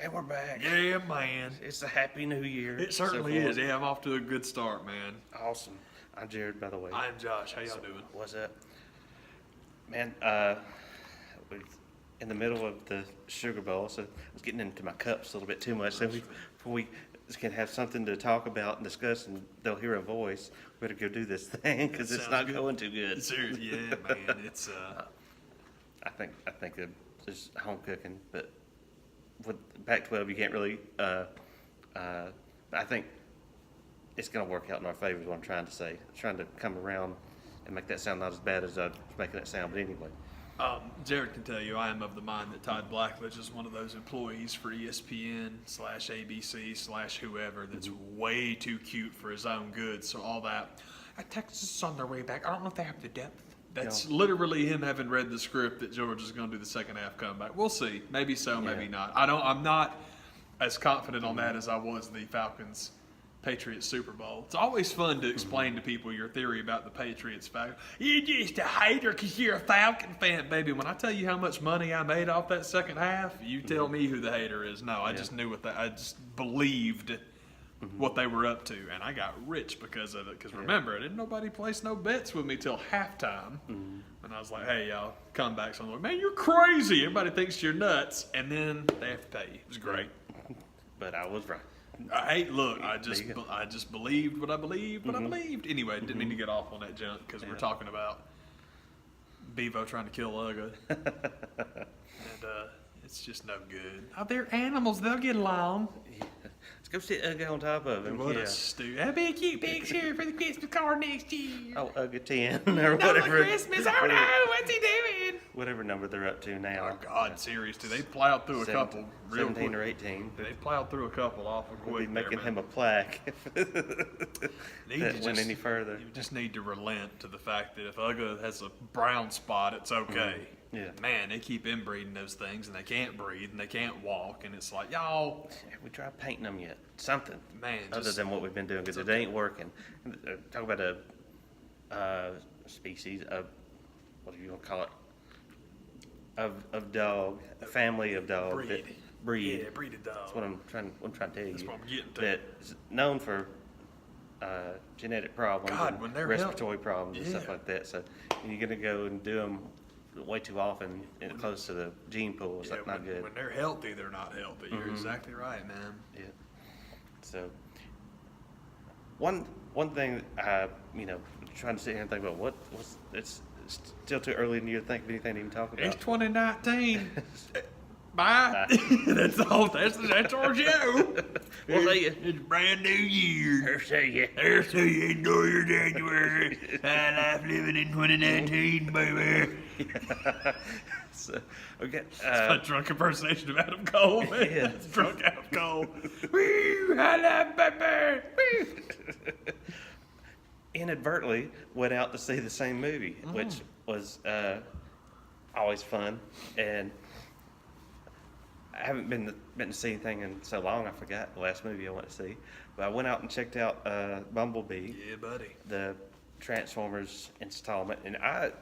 And we're back. Yeah, man. It's a happy new year. It certainly is. Yeah, I'm off to a good start, man. Awesome. I'm Jared, by the way. I'm Josh. How y'all doing? What's up? Man, we're in the middle of the Sugar Bowl, so I was getting into my cups a little bit too much. So before we can have something to talk about and discuss, and they'll hear a voice, we better go do this thing because it's not going too good. Seriously, yeah, man. It's I think it's home cooking, but with Pac-12, you can't really. I think it's going to work out in our favor. Is what I'm trying to say. I'm trying to come around and make that sound not as bad as I was making it sound. But anyway, Jared can tell you I am of the mind that Todd Blackledge is one of those employees for ESPN/ABC/whoever that's way too cute for his own good. So all that. Texas on their way back. I don't know if they have the depth. That's literally him having read the script that Georgia's going to do the second half comeback. We'll see. Maybe so, maybe not. I'm not as confident on that as I was the Falcons Patriots Super Bowl. It's always fun to explain to people your theory about the Patriots. You're just a hater because you're a Falcon fan, baby. When I tell you how much money I made off that second half, you tell me who the hater is. No, I just knew what that. I just believed what they were up to, and I got rich because of it. Because remember, didn't nobody place no bets with me till halftime, and I was like, "Hey, y'all, come back." So I'm like, "Man, you're crazy! Everybody thinks you're nuts," and then they have to pay you. It was great, but I was right. Hey, look, I just believed what I believed. Anyway, didn't mean to get off on that junk because we're talking about Bevo trying to kill Uga, and it's just no good. Oh, they're animals; they'll get along. Let's go sit Uga on top of him. What a stupid. That'll be a cute picture for the Christmas card next year. Oh, Uga 10 or whatever. Christmas. Oh no, what's he doing? Whatever number they're up to now. Oh God, seriously, they plowed through a couple. 17 or 18. They plowed through a couple awful quick. We'll be making him a plaque if that went any further. You just need to relent to the fact that if Uga has a brown spot, it's okay. Yeah. Man, they keep inbreeding those things, and they can't breathe, and they can't walk, and it's like, y'all. Have we tried painting them yet? Something. Man, other than what we've been doing, because it ain't working. Talk about a species of, what do you want to call it? Of dog, a family of dog. Breed. Yeah, breeded dog. That's what I'm trying to tell you. That's what I'm getting to. That's known for genetic problems, God, when they're respiratory problems and stuff like that. So you're going to go and do them way too often and close to the gene pool. It's not good. When they're healthy, they're not healthy. You're exactly right, man. Yeah. So one thing I trying to sit here and think about it's still too early in the year to think of anything to even talk about. It's 2019. Bye. That's all. That's our show. We'll see you. It's a brand new year. I'll see you. I'll see you. Enjoy your January. High life living in 2019, baby. So, okay. It's a drunk impersonation of Adam Cole, man. Yeah. It's drunk Adam Cole. Woo! High life, baby. Woo! Inadvertently went out to see the same movie, which was always fun, and I haven't been to see anything in so long. I forgot the last movie I went to see, but I went out and checked out Bumblebee. Yeah, buddy. The Transformers installment, and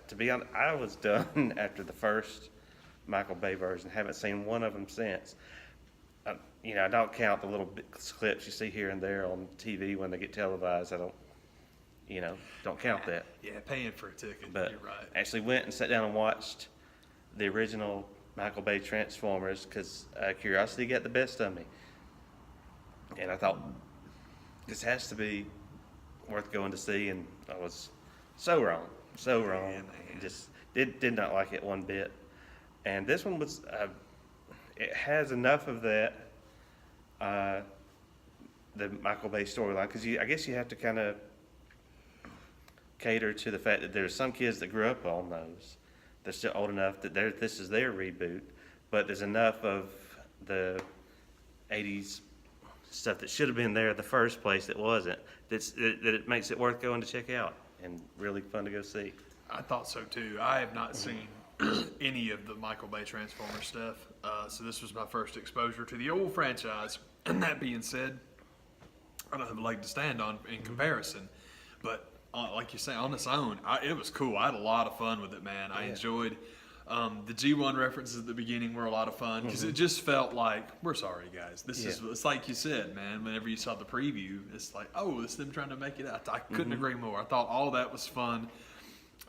to be honest, I was done after the first Michael Bay version. Haven't seen one of them since. I don't count the little clips you see here and there on TV when they get televised. I don't count that. Yeah, paying for a ticket. But you're right. actually went and sat down and watched the original Michael Bay Transformers because curiosity got the best of me. And I thought, this has to be worth going to see, and I was so wrong. Man. Just did not like it one bit. And this one was, it has enough of that, the Michael Bay storyline, because I guess you have to kind of cater to the fact that there's some kids that grew up on those. They're still old enough that this is their reboot, but there's enough of the 80s stuff that should have been there in the first place that wasn't, that it makes it worth going to check out and really fun to go see. I thought so too. I have not seen any of the Michael Bay Transformers stuff, so this was my first exposure to the old franchise. And that being said, I don't have a leg to stand on in comparison, but like you say, on its own, it was cool. I had a lot of fun with it, man. I enjoyed The G1 references at the beginning were a lot of fun because it just felt like, we're sorry, guys. This is, it's like you said, man, whenever you saw the preview, it's like, oh, it's them trying to make it out. I couldn't agree more. I thought all that was fun.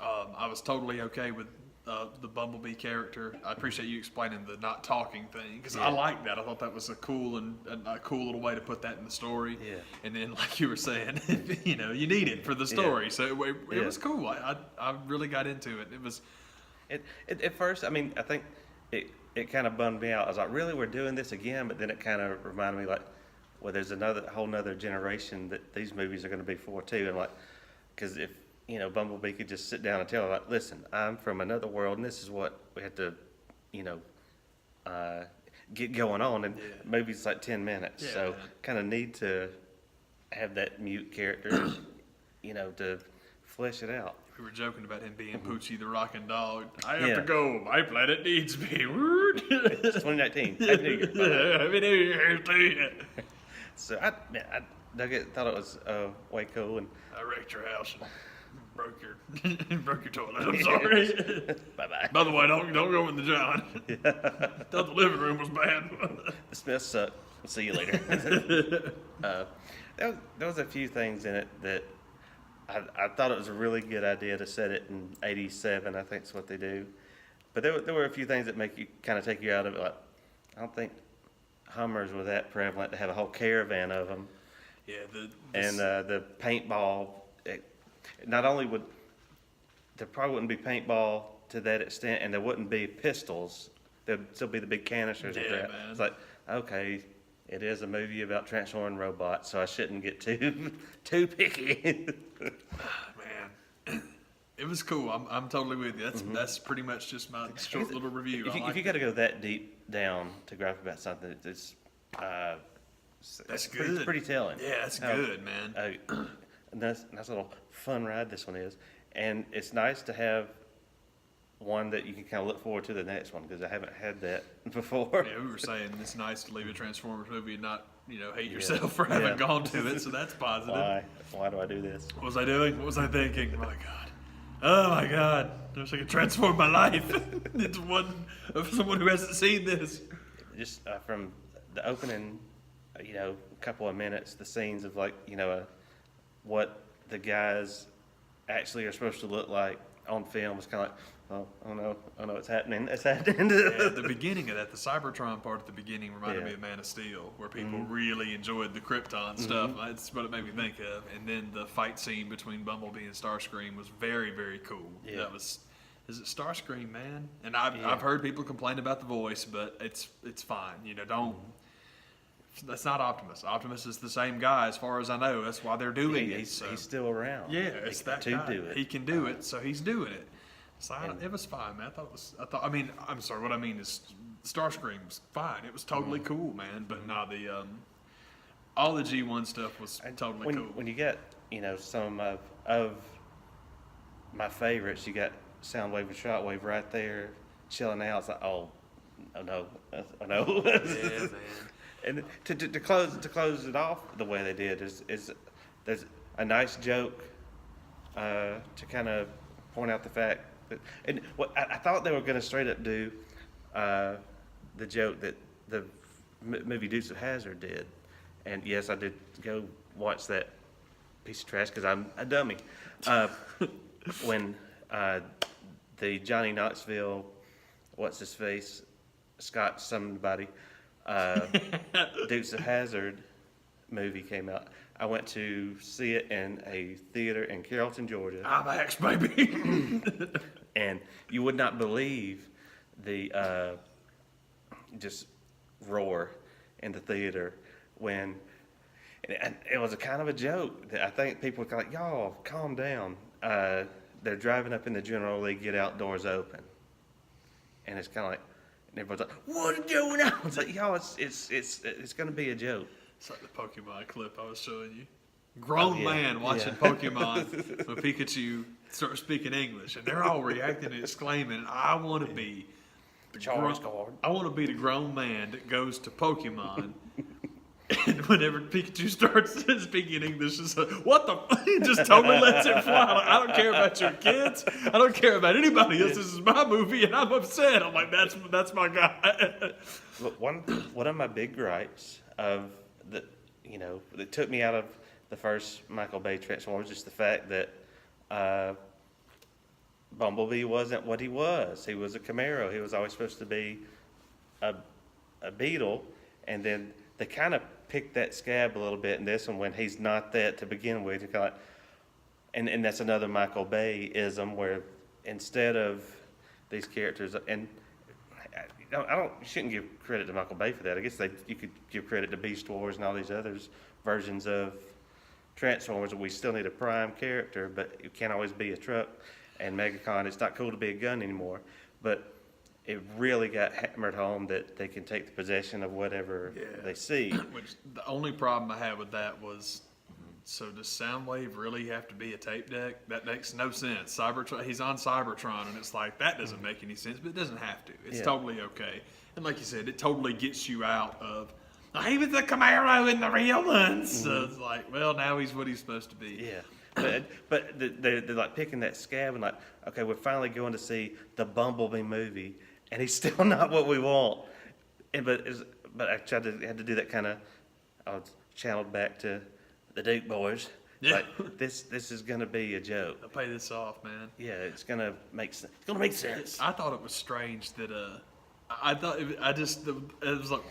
I was totally okay with the Bumblebee character. I appreciate you explaining the not talking thing because I like that. I thought that was a cool little way to put that in the story. Yeah. And then, like you were saying, you know, you need it for the story. So it was cool. I really got into it. It was. At first, I mean, I think it kind of bummed me out. I was like, really, we're doing this again? But then it kind of reminded me, like, well, there's whole nother generation that these movies are going to be for, too. And, like, because if, you know, Bumblebee could just sit down and tell, like, listen, I'm from another world, and this is what we have to, you know, get going on. And movies like 10 minutes. Yeah, so kind of need to have that mute character, you know, to flesh it out. We were joking about him being Poochie the Rockin' Dog. I have to go. My planet needs me. It's 2019. Happy New Year. Happy New Year to you. So I dug it. Thought it was way cool. And I wrecked your house and broke your toilet. I'm sorry. Bye bye. By the way, don't go in the John. Thought the living room was bad. The Smiths suck. We'll see you later. There was a few things in it that. I thought it was a really good idea to set it in 87, I think is what they do. But there were a few things that make you kind of take you out of it. Like, I don't think Hummers were that prevalent to have a whole caravan of them. Yeah. The paintball, not only there probably wouldn't be paintball to that extent, and there wouldn't be pistols. There'd still be the big canisters and crap. Man. It's like, okay, it is a movie about transforming robots, so I shouldn't get too picky. Man, it was cool. I'm totally with you. That's pretty much just my short little review. If you got to go that deep down to gripe about something, it's that's good. Pretty telling. Yeah, that's good, man. And that's a little fun ride this one is, and it's nice to have one that you can kind of look forward to the next one because I haven't had that before. Yeah, we were saying it's nice to leave a Transformers movie and not, you know, hate yourself for having gone to it, so that's positive. Why do I do this? What was I doing? What was I thinking? Oh my God. I wish I could transform my life into one of someone who hasn't seen this. Just from the opening, you know, couple of minutes, the scenes of like, you know, what the guys actually are supposed to look like on film was kind of like, oh no, it's happening. It's happening. The beginning of that, the Cybertron part at the beginning reminded me of Man of Steel, where people really enjoyed the Krypton stuff. That's what it made me think of. And then the fight scene between Bumblebee and Starscream was very, very cool. Yeah. That was, is it Starscream, man? And I've heard people complain about the voice, but it's fine. You know, don't. That's not Optimus. Optimus is the same guy, as far as I know. That's why they're doing it. He's still around. Yeah, it's that guy. Do it. He can do it, so he's doing it. So it was fine, man. I mean, I'm sorry. What I mean is, Starscream's fine. It was totally cool, man. But all the G1 stuff was totally cool. When you get, you know, some of my favorites, you got Soundwave and Shockwave right there chilling out. It's like, oh no. Yeah, man. And to close it off the way they did is there's a nice joke to kind of point out the fact that, and what I thought they were going to straight up do the joke that the movie Dukes of Hazzard did, and yes, I did go watch that piece of trash because I'm a dummy. When the Johnny Knoxville, what's his face, Scott somebody. Dukes of Hazzard movie came out. I went to see it in a theater in Carrollton, Georgia. IMAX, baby. And you would not believe the just roar in the theater when it was a kind of a joke that I think people were kind of like, y'all, calm down. They're driving up in the General Lee, get outdoors open. And it's kind of like, and everyone's like, what is going on? It's like, y'all, it's going to be a joke. It's like the Pokemon clip I was showing you. Grown man watching Pokemon when Pikachu starts speaking English, and they're all reacting and exclaiming, I want to be the grown man that goes to Pokemon And whenever Pikachu starts speaking English, it's like, what the? He just totally lets it fly. Like, I don't care about your kids. I don't care about anybody else. This is my movie, and I'm upset. I'm like, that's my guy. But one of my big gripes of that took me out of the first Michael Bay Transformers is just the fact that Bumblebee wasn't what he was. He was a Camaro. He was always supposed to be a Beetle, and then they kind of picked that scab a little bit in this one when he's not that to begin with. And that's another Michael Bay-ism where instead of these characters, and you shouldn't give credit to Michael Bay for that. I guess you could give credit to Beast Wars and all these other versions of Transformers. We still need a prime character, but it can't always be a truck. And MegaCon, it's not cool to be a gun anymore. But it really got hammered home that they can take the possession of whatever they see. Which the only problem I had with that was, so does Soundwave really have to be a tape deck? That makes no sense. Cybertron, he's on Cybertron, and it's like, that doesn't make any sense, but it doesn't have to. It's totally okay. And like you said, it totally gets you out of, he was the Camaro in the real ones. So it's like, well, now he's what he's supposed to be. Yeah. But they're like picking that scab and like, okay, we're finally going to see the Bumblebee movie, and he's still not what we want. But I had to do that kind of, I was channeled back to the Duke boys. Yeah. Like, this is gonna be a joke. I'll pay this off, man. Yeah, it's gonna make sense. It's gonna make sense. I thought it was strange that I thought it was like,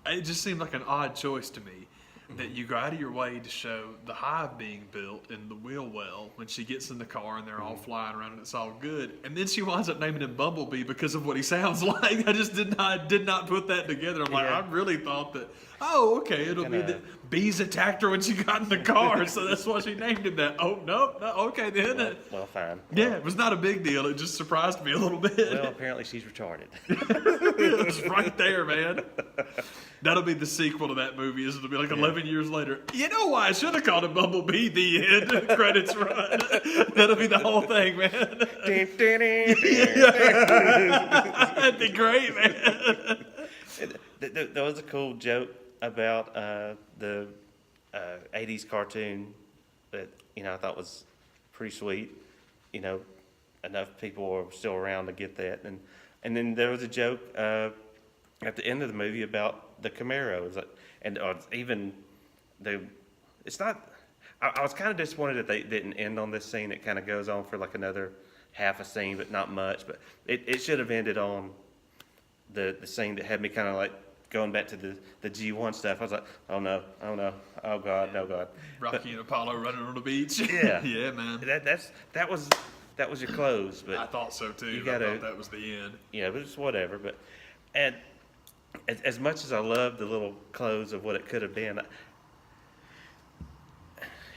it just seemed like an odd choice to me that you go out of your way to show the hive being built in the wheel well when she gets in the car and they're all flying around and it's all good, and then she winds up naming him Bumblebee because of what he sounds like. I just did not put that together. I'm like, I really thought that, okay, it'll be that bees attacked her when she got in the car, so that's why she named him that. Oh, no, okay then. Well, fine. Yeah, it was not a big deal. It just surprised me a little bit. Well, apparently she's retarded. It was right there, man. That'll be the sequel to that movie. It'll be like 11 years later. You know why I should have called it Bumblebee? The end. Credits run. That'll be the whole thing, man. That'd be great, man. There was a cool joke about the 80s cartoon that I thought was pretty sweet. Enough people were still around to get that, and then there was a joke at the end of the movie about the Camaro, it's not. I was kind of disappointed that they didn't end on this scene. It kind of goes on for like another half a scene, but not much. But it should have ended on the scene that had me kind of like going back to the G1 stuff. I was like, oh no, oh God, no God. Rocky and Apollo running on the beach. Yeah, yeah, man. That was your close, but I thought so too. I thought that was the end. Yeah, but it's whatever. But and as much as I love the little close of what it could have been,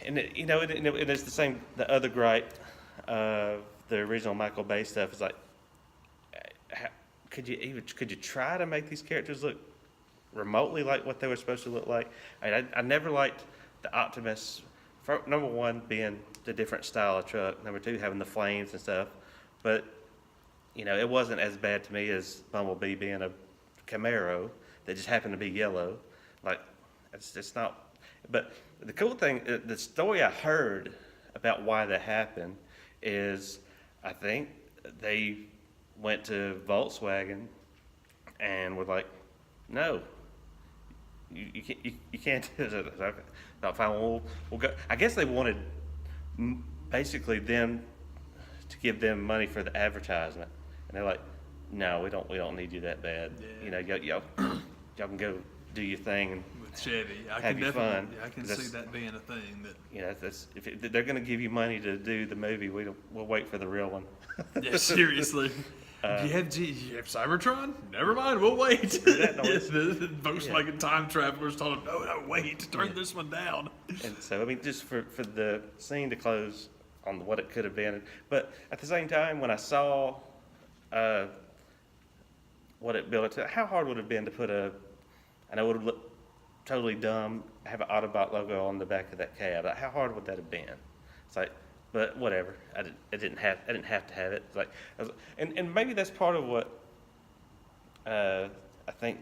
and it's the same. The other gripe of the original Michael Bay stuff is like, could you try to make these characters look remotely like what they were supposed to look like? I never liked the Optimus. Number one, being the different style of truck. Number two, having the flames and stuff. But it wasn't as bad to me as Bumblebee being a Camaro that just happened to be yellow. Like, it's just not. But the cool thing, the story I heard about why that happened is, I think they went to Volkswagen and were like, no, you can't do it. Fine, we'll go. I guess they wanted basically them to give them money for the advertisement, and they're like, no, we don't need you that bad. Yeah. Y'all can go do your thing and with Chevy. have your fun. I can see that being a thing. That if they're going to give you money to do the movie, we'll wait for the real one. Yeah, seriously. You have Cybertron? Never mind, we'll wait. The Volkswagen time travelers told him, no, wait, turn this one down. And so, just for the scene to close on what it could have been. But at the same time, when I saw what it built to, how hard would it have been to put I know it would have looked totally dumb, have an Autobot logo on the back of that cab. Like, how hard would that have been? It's like, but whatever. I didn't have to have it. It's like, and maybe that's part of what I think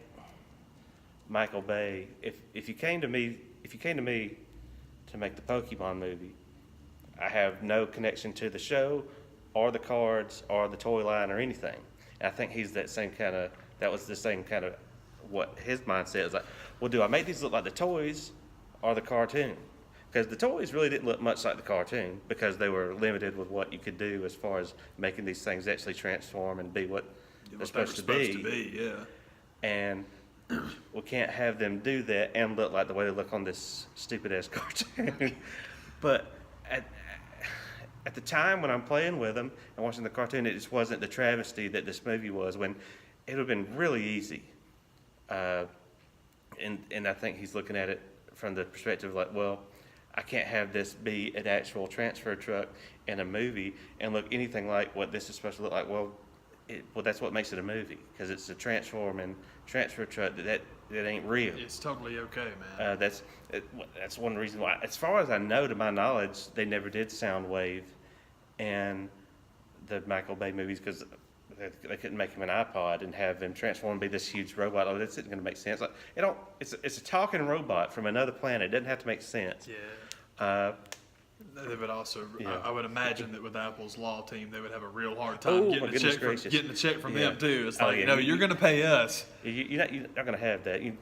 Michael Bay, if you came to me to make the Pokemon movie, I have no connection to the show or the cards or the toy line or anything. And I think he's that was the same kind of what his mindset is like. Well, do I make these look like the toys or the cartoon? Because the toys really didn't look much like the cartoon because they were limited with what you could do as far as making these things actually transform and be what they're supposed to be. Yeah. And we can't have them do that and look like the way they look on this stupid ass cartoon. But at the time when I'm playing with them and watching the cartoon, it just wasn't the travesty that this movie was. When it would have been really easy, and I think he's looking at it from the perspective of like, well, I can't have this be an actual transfer truck in a movie and look anything like what this is supposed to look like. Well, that's what makes it a movie, because it's a transforming transfer truck that ain't real. It's totally okay, man. That's one reason why, as far as I know, to my knowledge, they never did Soundwave in the Michael Bay movies because they couldn't make him an iPod and have him transform and be this huge robot. Oh, that's not going to make sense. Like, it's a talking robot from another planet. It doesn't have to make sense. Yeah. They would also, Yeah. I would imagine that with Apple's law team, they would have a real hard time getting a check from them too. It's like, you're going to pay us. You're not going to have that. You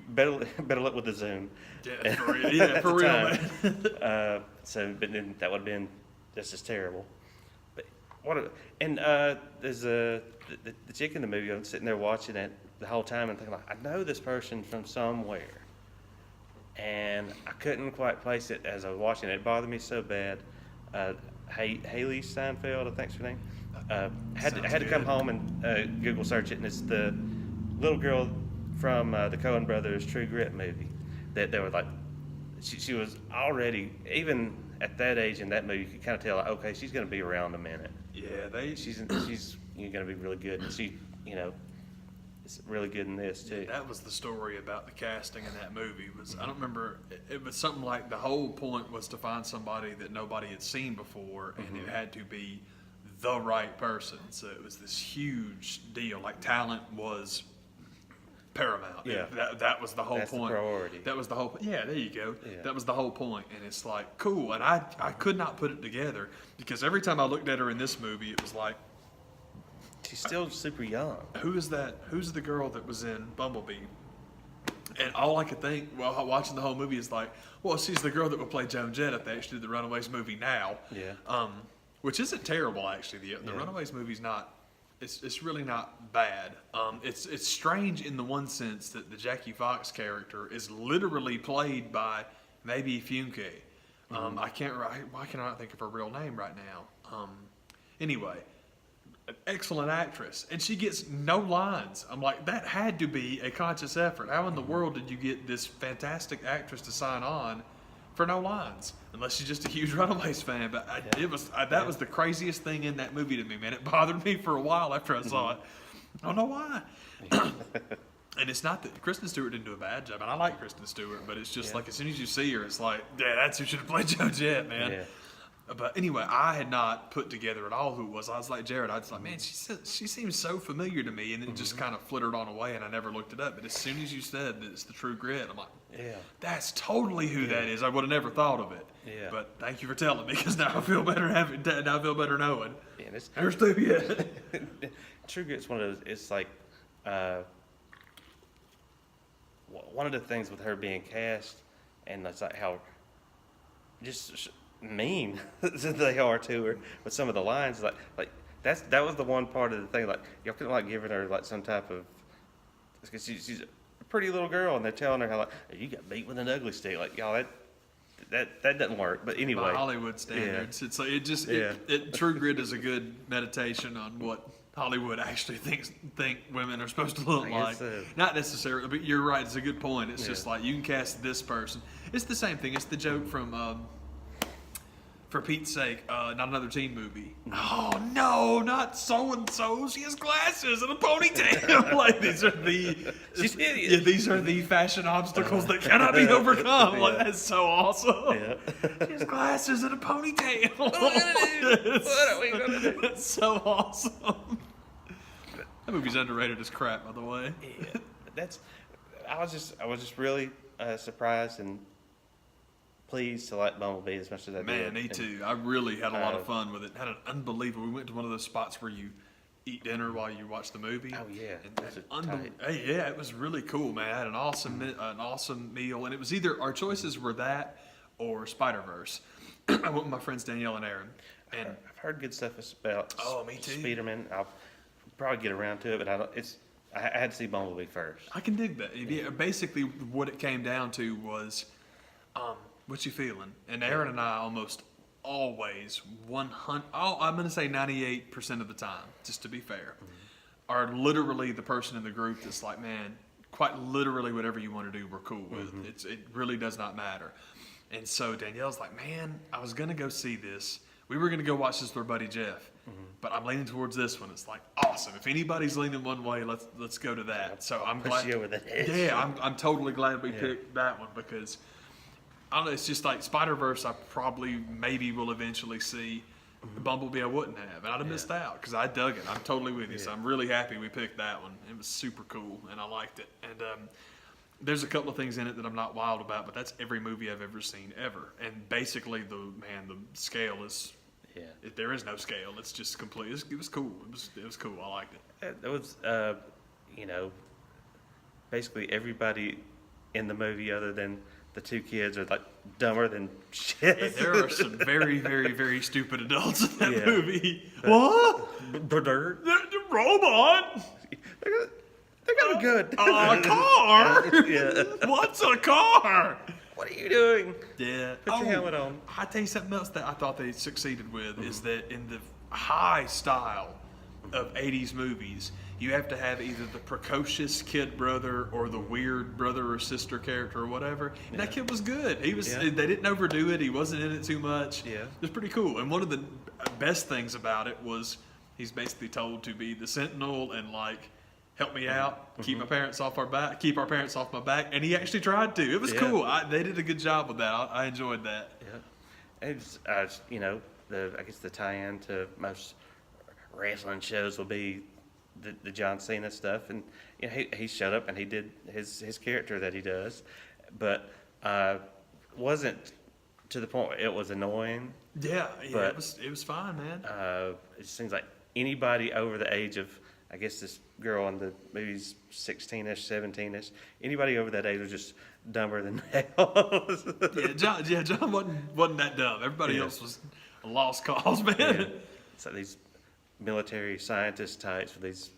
better look with the Zoom. Yeah, for real. Yeah, for real, man. But then that would have been just as terrible. But there's the chick in the movie. I'm sitting there watching it the whole time and thinking, like, I know this person from somewhere. And I couldn't quite place it as I was watching it. It bothered me so bad. Haley Steinfeld, I think's her name. Had to come home and Google search it, and it's the little girl from the Coen Brothers True Grit movie. That they were like, she was already, even at that age in that movie, you could kind of tell, like, okay, she's going to be around a minute. Yeah, she's going to be really good, and she, is really good in this too. That was the story about the casting in that movie. I don't remember. It was something like the whole point was to find somebody that nobody had seen before, and it had to be the right person. So it was this huge deal. Like, talent was paramount. Yeah. That was the whole That's point. the priority. That was the whole. Yeah, there you go. Yeah. That was the whole point. And it's like, cool. And I could not put it together because every time I looked at her in this movie, it was like, she's still super young. who is that? Who's the girl that was in Bumblebee? And all I could think while watching the whole movie is like, well, she's the girl that would play Joan Jett if they actually did the Runaways movie now. Yeah. Which isn't terrible, actually. The Runaways movie's not. It's really not bad. It's strange in the one sense that the Jackie Fox character is literally played by maybe Funke. Why can I not think of her real name right now? Anyway. An excellent actress, and she gets no lines. I'm like, that had to be a conscious effort. How in the world did you get this fantastic actress to sign on for no lines? Unless she's just a huge Runaways fan. But that was the craziest thing in that movie to me, man. It bothered me for a while after I saw it. I don't know why. And it's not that Kristen Stewart didn't do a bad job, and I like Kristen Stewart, but it's just like as soon as you see her, it's like, yeah, that's who should have played Joan Jett, man. Yeah. But anyway, I had not put together at all who it was. I was like Jared. I was like, man, she seems so familiar to me, and then it just kind of flittered on away, and I never looked it up. But as soon as you said that it's the True Grit, I'm like, Yeah. that's totally who that is. I would have never thought of it. Yeah. But thank you for telling me, because now I feel better now I feel better knowing. Yeah, it's, Never stupid yet. True Grit's one of those. It's like one of the things with her being cast, and it's like how just mean they are to her with some of the lines. Like that was the one part of the thing. Like, y'all couldn't like giving her like some type of, because she's a pretty little girl, and they're telling her how like, you got beat with an ugly stick. Like, y'all, that doesn't work. But anyway, by Hollywood standards, it's like True Grit is a good meditation on what Hollywood actually think women are supposed to look like. So. Not necessarily, but you're right. It's a good point. It's just like, you can cast this person. It's the same thing. It's the joke from For Pete's Sake, not another teen movie. Oh no, not so and so. She has glasses and a ponytail. Like, these are She's hideous. Yeah, these are the fashion obstacles that cannot be overcome. Like, that's so awesome. Yeah. She has glasses and a ponytail. What are we gonna do? It's so awesome. That movie's underrated as crap, by the way. Yeah, that's I was just really surprised and pleased to like Bumblebee as much as I did. Man, me too. I really had a lot of fun with it. Had an unbelievable. We went to one of those spots where you eat dinner while you watch the movie. Oh yeah, Hey, yeah, it was really cool, man. I had an awesome meal, and it was either our choices were that or Spider-Verse. I went with my friends Danielle and Aaron, and I've heard good stuff about me too. Spider-Man. I'll probably get around to it, but I had to see Bumblebee first. I can dig that. Yeah, basically, what it came down to was, what you feeling? And Aaron and I almost always 100. Oh, I'm gonna say 98% of the time, just to be fair, are literally the person in the group that's like, man, quite literally whatever you want to do, we're cool with. It really does not matter. And so Danielle's like, man, I was gonna go see this. We were gonna go watch this with our buddy Jeff, but I'm leaning towards this one. It's like awesome. If anybody's leaning one way, let's go to that. So I'm glad. You over the edge. Yeah, I'm totally glad we picked that one because I don't know. It's just like Spider-Verse. I probably maybe will eventually see. Bumblebee I wouldn't have, and I'd have missed out because I dug it. I'm totally with you. So I'm really happy we picked that one. It was super cool, and I liked it. And there's a couple of things in it that I'm not wild about, but that's every movie I've ever seen ever. And basically, the scale is. Yeah. There is no scale. It's just complete. It was cool. It was cool. I liked it. It was, basically everybody in the movie other than the two kids are like dumber than shit. Yeah, there are some very, very, very stupid adults in that movie. What? The robot? They got a good. A car? Yeah. What's a car? What are you doing? Yeah. Put your helmet on. I'll tell you something else that I thought they succeeded with is that in the high style of 80s movies, you have to have either the precocious kid brother or the weird brother or sister character or whatever. And that kid was good. He was. They didn't overdo it. He wasn't in it too much. Yeah. It was pretty cool. And one of the best things about it was he's basically told to be the sentinel and like help me out, keep our parents off my back, and he actually tried to. It was cool. They did a good job with that. I enjoyed that. Yeah. It's I guess the tie-in to most wrestling shows will be the John Cena stuff, and he showed up and he did his character that he does, but wasn't to the point where it was annoying. Yeah, but it was fine, man. It seems like anybody over the age of, I guess this girl in the movie's 16-ish, 17-ish, anybody over that age was just dumber than hell. John wasn't that dumb. Everybody else was a lost cause, man. Yeah. It's like these military scientist types with these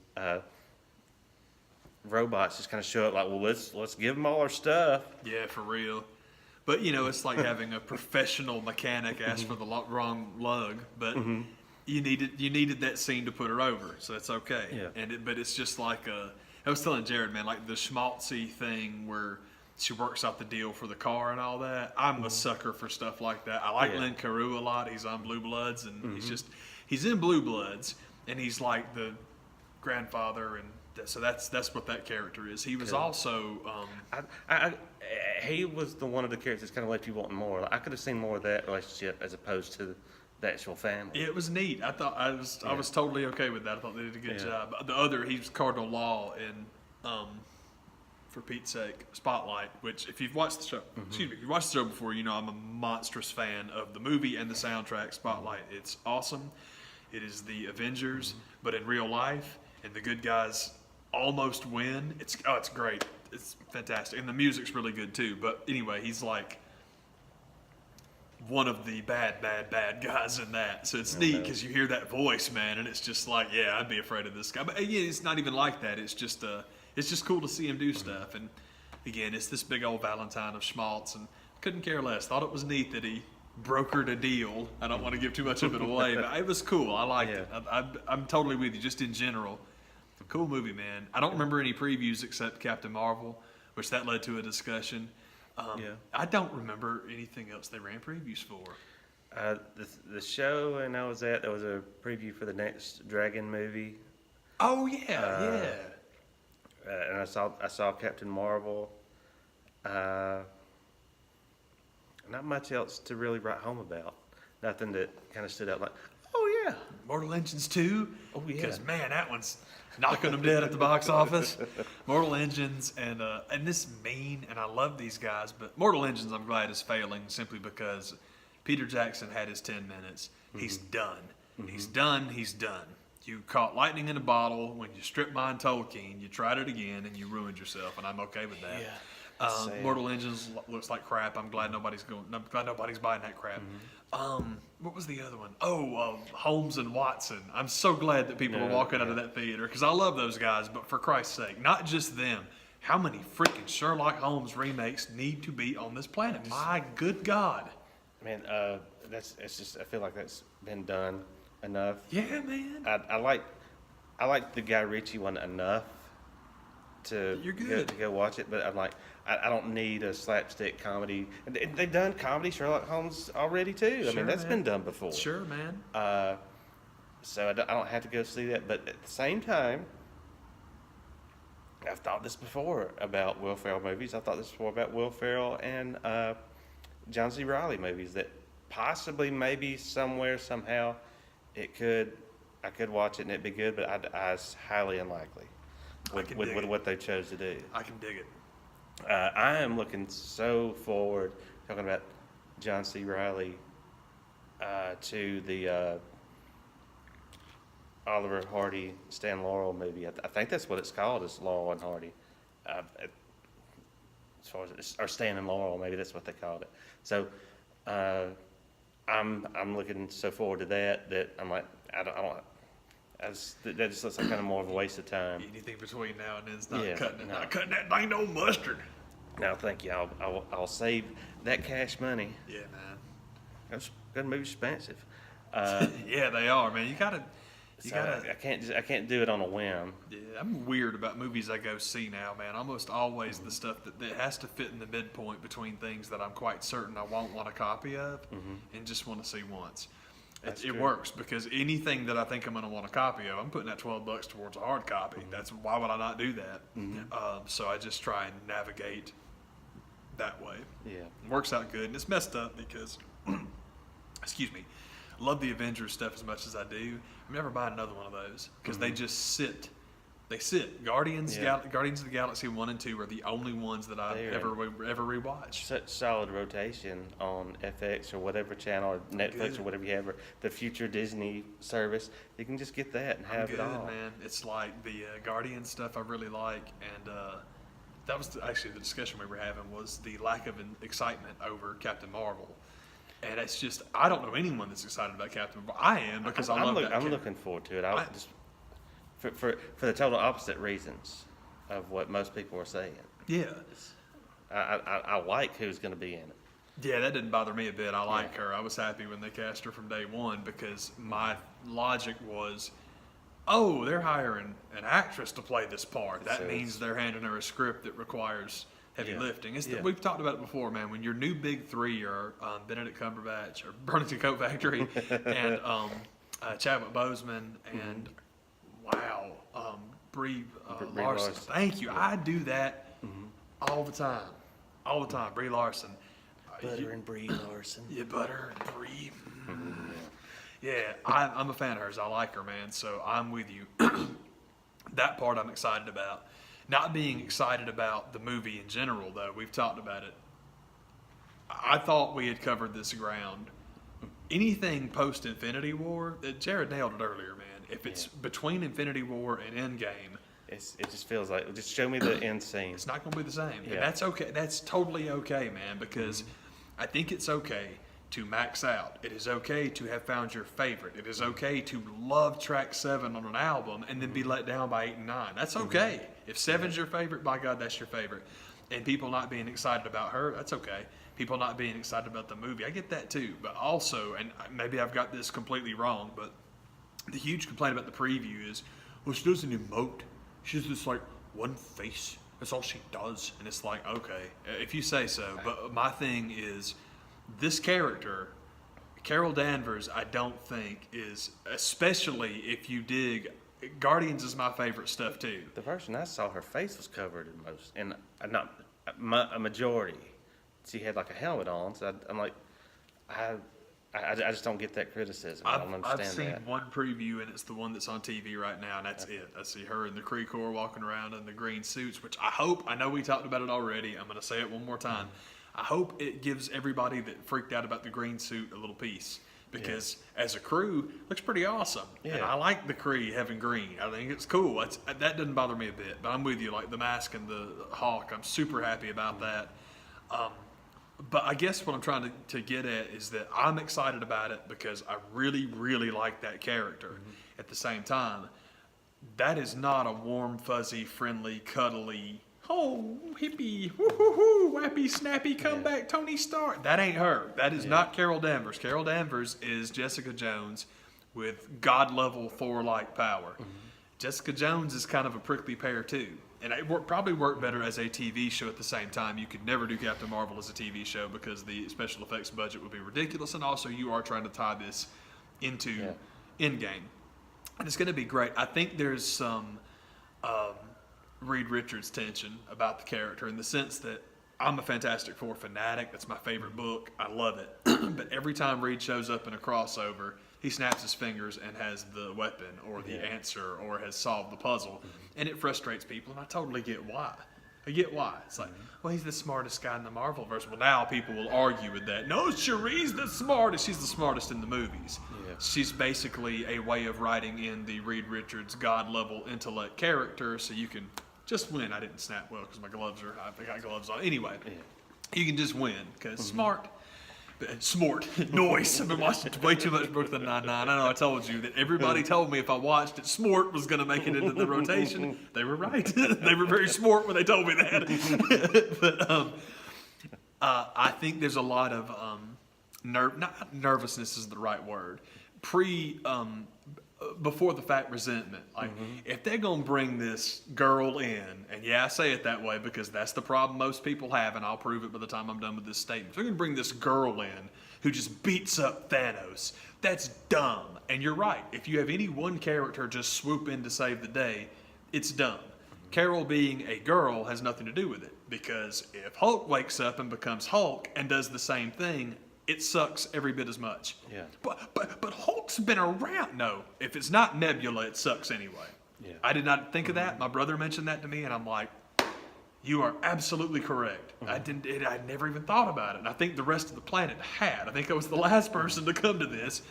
robots just kind of show up like, well, let's give them all our stuff. Yeah, for real. But it's like having a professional mechanic ask for the wrong lug, but you needed that scene to put her over, so that's okay. Yeah. But it's just like I was telling Jared, man, like the schmaltzy thing where she works out the deal for the car and all that. I'm a sucker for stuff like that. I like Len Carew a lot. He's on Blue Bloods, and he's in Blue Bloods, and he's like the grandfather, and so that's what that character is. He was also. He was one of the characters that kind of left you wanting more. Like, I could have seen more of that relationship as opposed to the actual family. It was neat. I thought I was totally okay with that. I thought they did a good job. He was Cardinal Law in for Pete's sake, Spotlight, which if you've watched the show, if you've watched the show before, I'm a monstrous fan of the movie and the soundtrack. Spotlight, it's awesome. It is the Avengers, but in real life, and the good guys almost win. It's great. It's fantastic, and the music's really good too. But anyway, he's like one of the bad guys in that. So it's neat because you hear that voice, man, and it's just like, yeah, I'd be afraid of this guy. But it's not even like that. It's just cool to see him do stuff. And again, it's this big old Valentine of schmaltz, and couldn't care less. Thought it was neat that he brokered a deal. I don't want to give too much of it away, but it was cool. I liked it. I'm totally with you. Just in general, cool movie, man. I don't remember any previews except Captain Marvel, which that led to a discussion. I don't remember anything else they ran previews for. The show and I was at, there was a preview for the next Dragon movie. Oh yeah. And I saw Captain Marvel. Not much else to really write home about. Nothing that kind of stood out like, oh yeah, Mortal Engines 2. Oh yeah. Because man, that one's knocking them dead at the box office. Mortal Engines and this mean, and I love these guys, but Mortal Engines I'm glad is failing simply because Peter Jackson had his 10 minutes. He's done. He's done. He's done. You caught lightning in a bottle when you strip mine Tolkien. You tried it again and you ruined yourself, and I'm okay with that. Yeah. Mortal Engines looks like crap. I'm glad nobody's buying that crap. What was the other one? Holmes and Watson. I'm so glad that people are walking out of that theater because I love those guys. But for Christ's sake, not just them. How many freaking Sherlock Holmes remakes need to be on this planet? My good God. Man, it's just, I feel like that's been done enough. Yeah, man. I like the Guy Ritchie one enough to You're good. to go watch it, but I'm like, I don't need a slapstick comedy. And they've done comedy Sherlock Holmes already too. I Sure, mean, that's man. been done before. Sure, man. So I don't have to go see that. But at the same time, I've thought this before about Will Ferrell movies. I've thought this before about Will Ferrell and John C. Reilly movies that possibly, maybe, somewhere, somehow, I could watch it and it'd be good, but it's highly unlikely with what they chose to do. I can dig it. I am looking so forward, talking about John C. Reilly, to the Oliver Hardy, Stan Laurel movie. I think that's what it's called, is Laurel and Hardy. As far as or Stan and Laurel, maybe that's what they called it. So I'm looking so forward to that I'm like, that just looks like kind of more of a waste of time. Anything between now and then is not Yeah, not cutting that dang no mustard. No, thank you. I'll save that cash money. Yeah, man. Those good movies expensive. Yeah, they are, man. You gotta. I can't do it on a whim. Yeah, I'm weird about movies I go see now, man. Almost always the stuff that has to fit in the midpoint between things that I'm quite certain I won't want a copy of and just want to see once. It works because anything that I think I'm going to want a copy of, I'm putting that $12 towards a hard copy. That's why would I not do that? So I just try and navigate that way. Yeah. It works out good, and it's messed up because, excuse me, love the Avengers stuff as much as I do. I'm never buying another one of those because they just sit. They sit. Guardians of the Galaxy 1 and 2 are the only ones that I've ever rewatched. Such solid rotation on FX or whatever channel, or Netflix or whatever you have, or the future Disney service. You can just get that and have it all. Man. It's like the Guardian stuff I really like, and that was actually the discussion we were having was the lack of excitement over Captain Marvel. And it's just, I don't know anyone that's excited about Captain Marvel. I am because I love that character. I'm looking forward to it. For the total opposite reasons of what most people are saying. Yeah. I like who's going to be in it. Yeah, that didn't bother me a bit. I like her. I was happy when they cast her from day one because my logic was, they're hiring an actress to play this part. That means they're handing her a script that requires heavy lifting. We've talked about it before, man. When your new big three are Benedict Cumberbatch or Burlington Coat Factory and Chadwick Boseman and Brie Larson. Thank you. I do that all the time. All the time. Brie Larson. Butter and Brie Larson. Yeah, Butter and Brie. Yeah, I'm a fan of hers. I like her, man. So I'm with you. That part I'm excited about. Not being excited about the movie in general, though. We've talked about it. I thought we had covered this ground. Anything post-Infinity War, Jared nailed it earlier, man. If it's between Infinity War and Endgame, it just feels like, just show me the end scene. It's not going to be the same. Yeah. And that's okay. That's totally okay, man, because I think it's okay to max out. It is okay to have found your favorite. It is okay to love track 7 on an album and then be let down by 8 and 9. That's okay. If 7's your favorite, by God, that's your favorite. And people not being excited about her, that's okay. People not being excited about the movie, I get that too. But also, and maybe I've got this completely wrong, but the huge complaint about the preview is, well, she doesn't emote. She's just like one face. That's all she does. And it's like, okay, if you say so. But my thing is, this character, Carol Danvers, I don't think is, especially if you dig, Guardians is my favorite stuff too. The version I saw, her face was covered in most, and not a majority. She had like a helmet on, so I'm like, I I just don't get that criticism. I don't understand I've seen that. one preview, and it's the one that's on TV right now, and that's it. I see her in the Kree Corps walking around in the green suits, which I know we talked about it already. I'm going to say it one more time. I hope it gives everybody that freaked out about the green suit a little peace. Because as a crew, it looks pretty awesome. Yeah. And I like the Kree having green. I think it's cool. That doesn't bother me a bit. But I'm with you. Like the mask and the hawk, I'm super happy about that. But I guess what I'm trying to get at is that I'm excited about it because I really, really like that character. Mm-hmm. At the same time, that is not a warm, fuzzy, friendly, cuddly, oh, hippie, woo-hoo-hoo, happy, snappy, comeback, Tony Stark. That ain't her. That is not Carol Danvers. Carol Danvers is Jessica Jones with God-level Thor-like power. Mm-hmm. Jessica Jones is kind of a prickly pear, too. And it probably worked better as a TV show at the same time. You could never do Captain Marvel as a TV show because the special effects budget would be ridiculous. And also, you are trying to tie this into Endgame. And it's going to be great. I think there's some Reed Richards tension about the character in the sense that I'm a Fantastic Four fanatic. That's my favorite book. I love it. But every time Reed shows up in a crossover, he snaps his fingers and has the weapon or the answer or has solved the puzzle. And it frustrates people, and I totally get why. I get why. It's like, well, he's the smartest guy in the Marvelverse. Well, now people will argue with that. No, Cherie's the smartest. She's the smartest in the movies. Yeah. She's basically a way of writing in the Reed Richards God-level intellect character so you can just win. I didn't snap well because I got gloves on. Anyway, you can just win because smart. Smart. Noise. I've been watching way too much Brooklyn Nine-Nine. I know I told you that everybody told me if I watched it, Smart was going to make it into the rotation. They were right. They were very smart when they told me that. But I think there's a lot of not nervousness is the right word. Before the fact resentment. Like, if they're going to bring this girl in, and I say it that way because that's the problem most people have, and I'll prove it by the time I'm done with this statement. If they're going to bring this girl in who just beats up Thanos, that's dumb. And you're right. If you have any one character just swoop in to save the day, it's dumb. Carol being a girl has nothing to do with it because if Hulk wakes up and becomes Hulk and does the same thing, it sucks every bit as much. Yeah. But Hulk's been around. No, if it's not Nebula, it sucks anyway. Yeah. I did not think of that. My brother mentioned that to me, and I'm like, you are absolutely correct. I'd never even thought about it. And I think the rest of the planet had. I think I was the last person to come to this.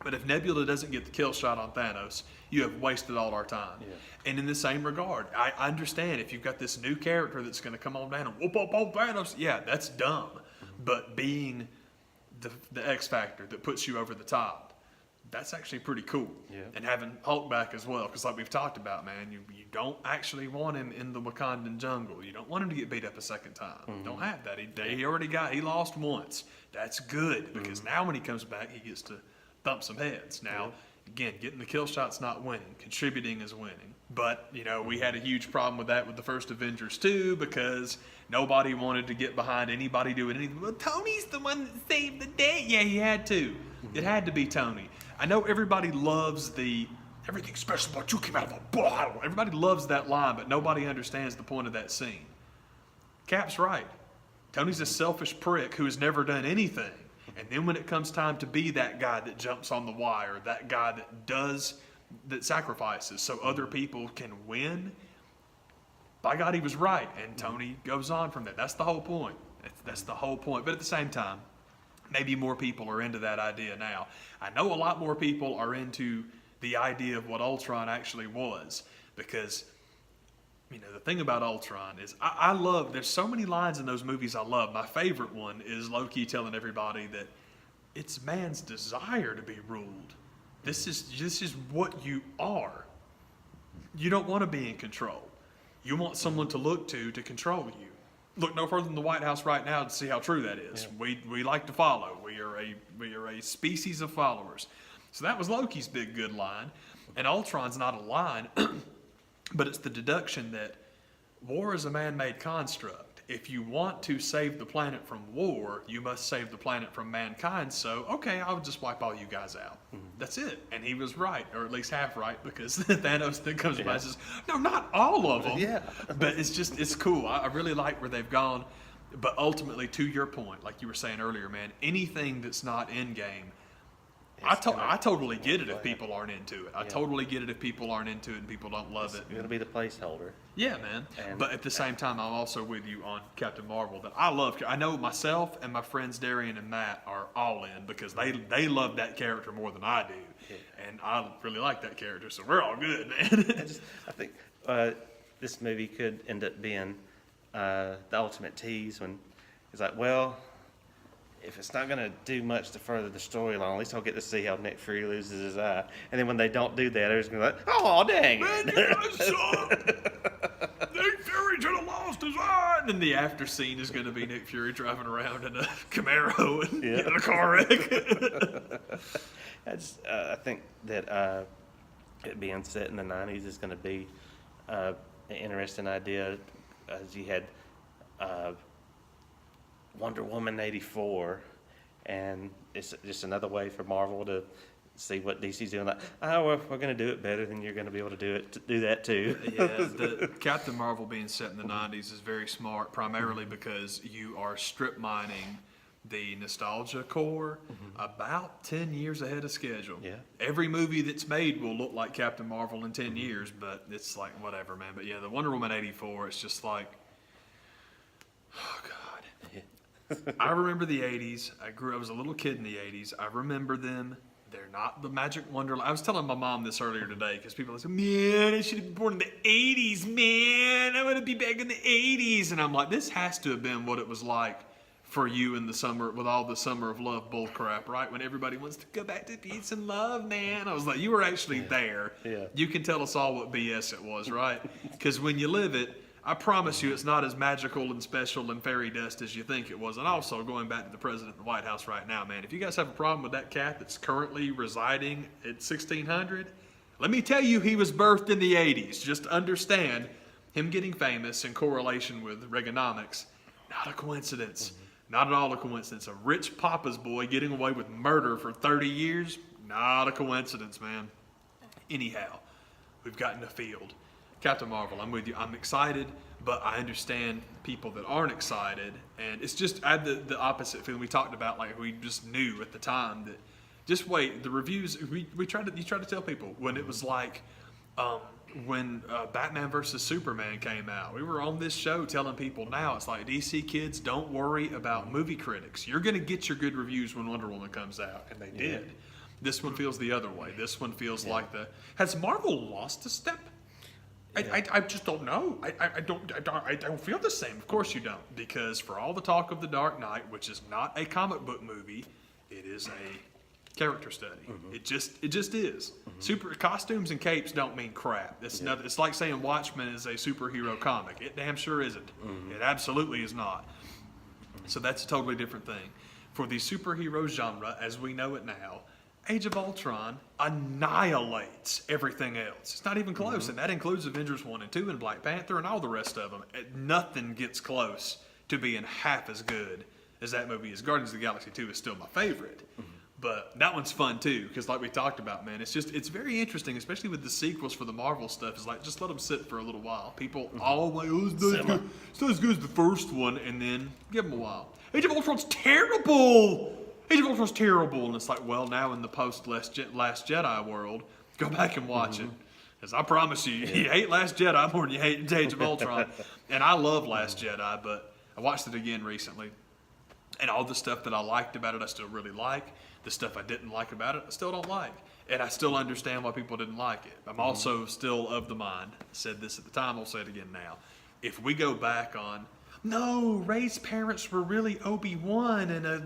But if Nebula doesn't get the kill shot on Thanos, you have wasted all our time. Yeah. And in the same regard, I understand if you've got this new character that's going to come on down and whoop up on Thanos, that's dumb. But being the X factor that puts you over the top, that's actually pretty cool. Yeah. And having Hulk back as well, because like we've talked about, man, you don't actually want him in the Wakandan jungle. You don't want him to get beat up a second time. Don't have that. He lost once. That's good because now when he comes back, he gets to thump some heads. Now, again, getting the kill shot's not winning. Contributing is winning. But, we had a huge problem with that with the first Avengers too because nobody wanted to get behind anybody doing anything. Well, Tony's the one that saved the day. Yeah, he had to. It had to be Tony. I know everybody loves everything special about you came out of a bottle. Everybody loves that line, but nobody understands the point of that scene. Cap's right. Tony's a selfish prick who has never done anything. And then when it comes time to be that guy that jumps on the wire, that guy that sacrifices so other people can win, by God, he was right. And Tony goes on from that. That's the whole point. That's the whole point. But at the same time, maybe more people are into that idea now. I know a lot more people are into the idea of what Ultron actually was because, the thing about Ultron is I love, there's so many lines in those movies I love. My favorite one is Loki telling everybody that it's man's desire to be ruled. This is what you are. You don't want to be in control. You want someone to look to control you. Look no further than the White House right now to see how true that is. Yeah. We like to follow. We are a species of followers. So that was Loki's big good line. And Ultron's not a line, but it's the deduction that war is a man-made construct. If you want to save the planet from war, you must save the planet from mankind. So, okay, I'll just wipe all you guys out. That's it. And he was right, or at least half right, because Thanos then comes by and says, no, not all of them. Yeah. But it's cool. I really like where they've gone. But ultimately, to your point, like you were saying earlier, man, anything that's not in game, I totally get it if people aren't into it. I totally get it if people aren't into it and people don't love it. It's going to be the placeholder. Yeah, man. But at the same time, I'm also with you on Captain Marvel that I love. I know myself and my friends Darian and Matt are all in because they love that character more than I do. Yeah. And I really like that character, so we're all good, man. I think this movie could end up being the ultimate tease when it's like, well, if it's not going to do much to further the storyline, at least I'll get to see how Nick Fury loses his eye. And then when they don't do that, they're just going to be like, oh, dang man, it. Nick Fury should have lost his eye. And then the after scene is going to be Nick Fury driving around in a Camaro and in a car wreck. I think that it being set in the 90s is going to be an interesting idea. As you had Wonder Woman 84, and it's just another way for Marvel to see what DC's doing. Like, we're going to do it better than you're going to be able to do that too. Yeah, the Captain Marvel being set in the 90s is very smart, primarily because you are strip mining the nostalgia core about 10 years ahead of schedule. Yeah. Every movie that's made will look like Captain Marvel in 10 years, but it's like, whatever, man. But yeah, the Wonder Woman 84, it's just like, oh, God. I remember the 80s. I was a little kid in the 80s. I remember them. They're not the Magic Wonderland. I was telling my mom this earlier today because people say, man, I should have been born in the 80s, man. I want to be back in the 80s. And I'm like, this has to have been what it was like for you in the summer with all the Summer of Love bull crap, right? When everybody wants to go back to peace and love, man. I was like, you were actually there. Yeah. You can tell us all what BS it was, right? Because when you live it, I promise you it's not as magical and special and fairy dust as you think it was. And also, going back to the president of the White House right now, man, if you guys have a problem with that cat that's currently residing at 1600, let me tell you he was birthed in the 80s. Just understand him getting famous in correlation with Reaganomics, not a coincidence. Not at all a coincidence. A rich papa's boy getting away with murder for 30 years, not a coincidence, man. Anyhow, we've gotten a field. Captain Marvel, I'm with you. I'm excited, but I understand people that aren't excited. And it's just, I had the opposite feeling we talked about, like we just knew at the time that, just wait, the reviews, you tried to tell people when it was like, when Batman versus Superman came out, we were on this show telling people now, it's like, DC kids, don't worry about movie critics. You're going to get your good reviews when Wonder Woman comes out. And they did. This one feels the other way. This one feels like has Marvel lost a step? I just don't know. I don't feel the same. Of course you don't, because for all the talk of The Dark Knight, which is not a comic book movie, it is a character study. It just is. Super costumes and capes don't mean crap. It's nothing. It's like saying Watchmen is a superhero comic. It damn sure isn't. It absolutely is not. So that's a totally different thing. For the superhero genre, as we know it now, Age of Ultron annihilates everything else. It's not even close, and that includes Avengers 1 and 2 and Black Panther and all the rest of them. Nothing gets close to being half as good as that movie is. Guardians of the Galaxy 2 is still my favorite, but that one's fun too, because like we talked about, man, it's very interesting, especially with the sequels for the Marvel stuff. It's like, just let them sit for a little while. People always, it's not as good as the first one, and then give them a while. Age of Ultron's terrible! Age of Ultron's terrible, and it's like, well, now in the post-Last Jedi world, go back and watch it. Because I promise you, you hate Last Jedi more than you hate Age of Ultron. And I love Last Jedi, but I watched it again recently. And all the stuff that I liked about it, I still really like. The stuff I didn't like about it, I still don't like. And I still understand why people didn't like it. I'm also still of the mind, I said this at the time, I'll say it again now. If we go back on, no, Rey's parents were really Obi-Wan and a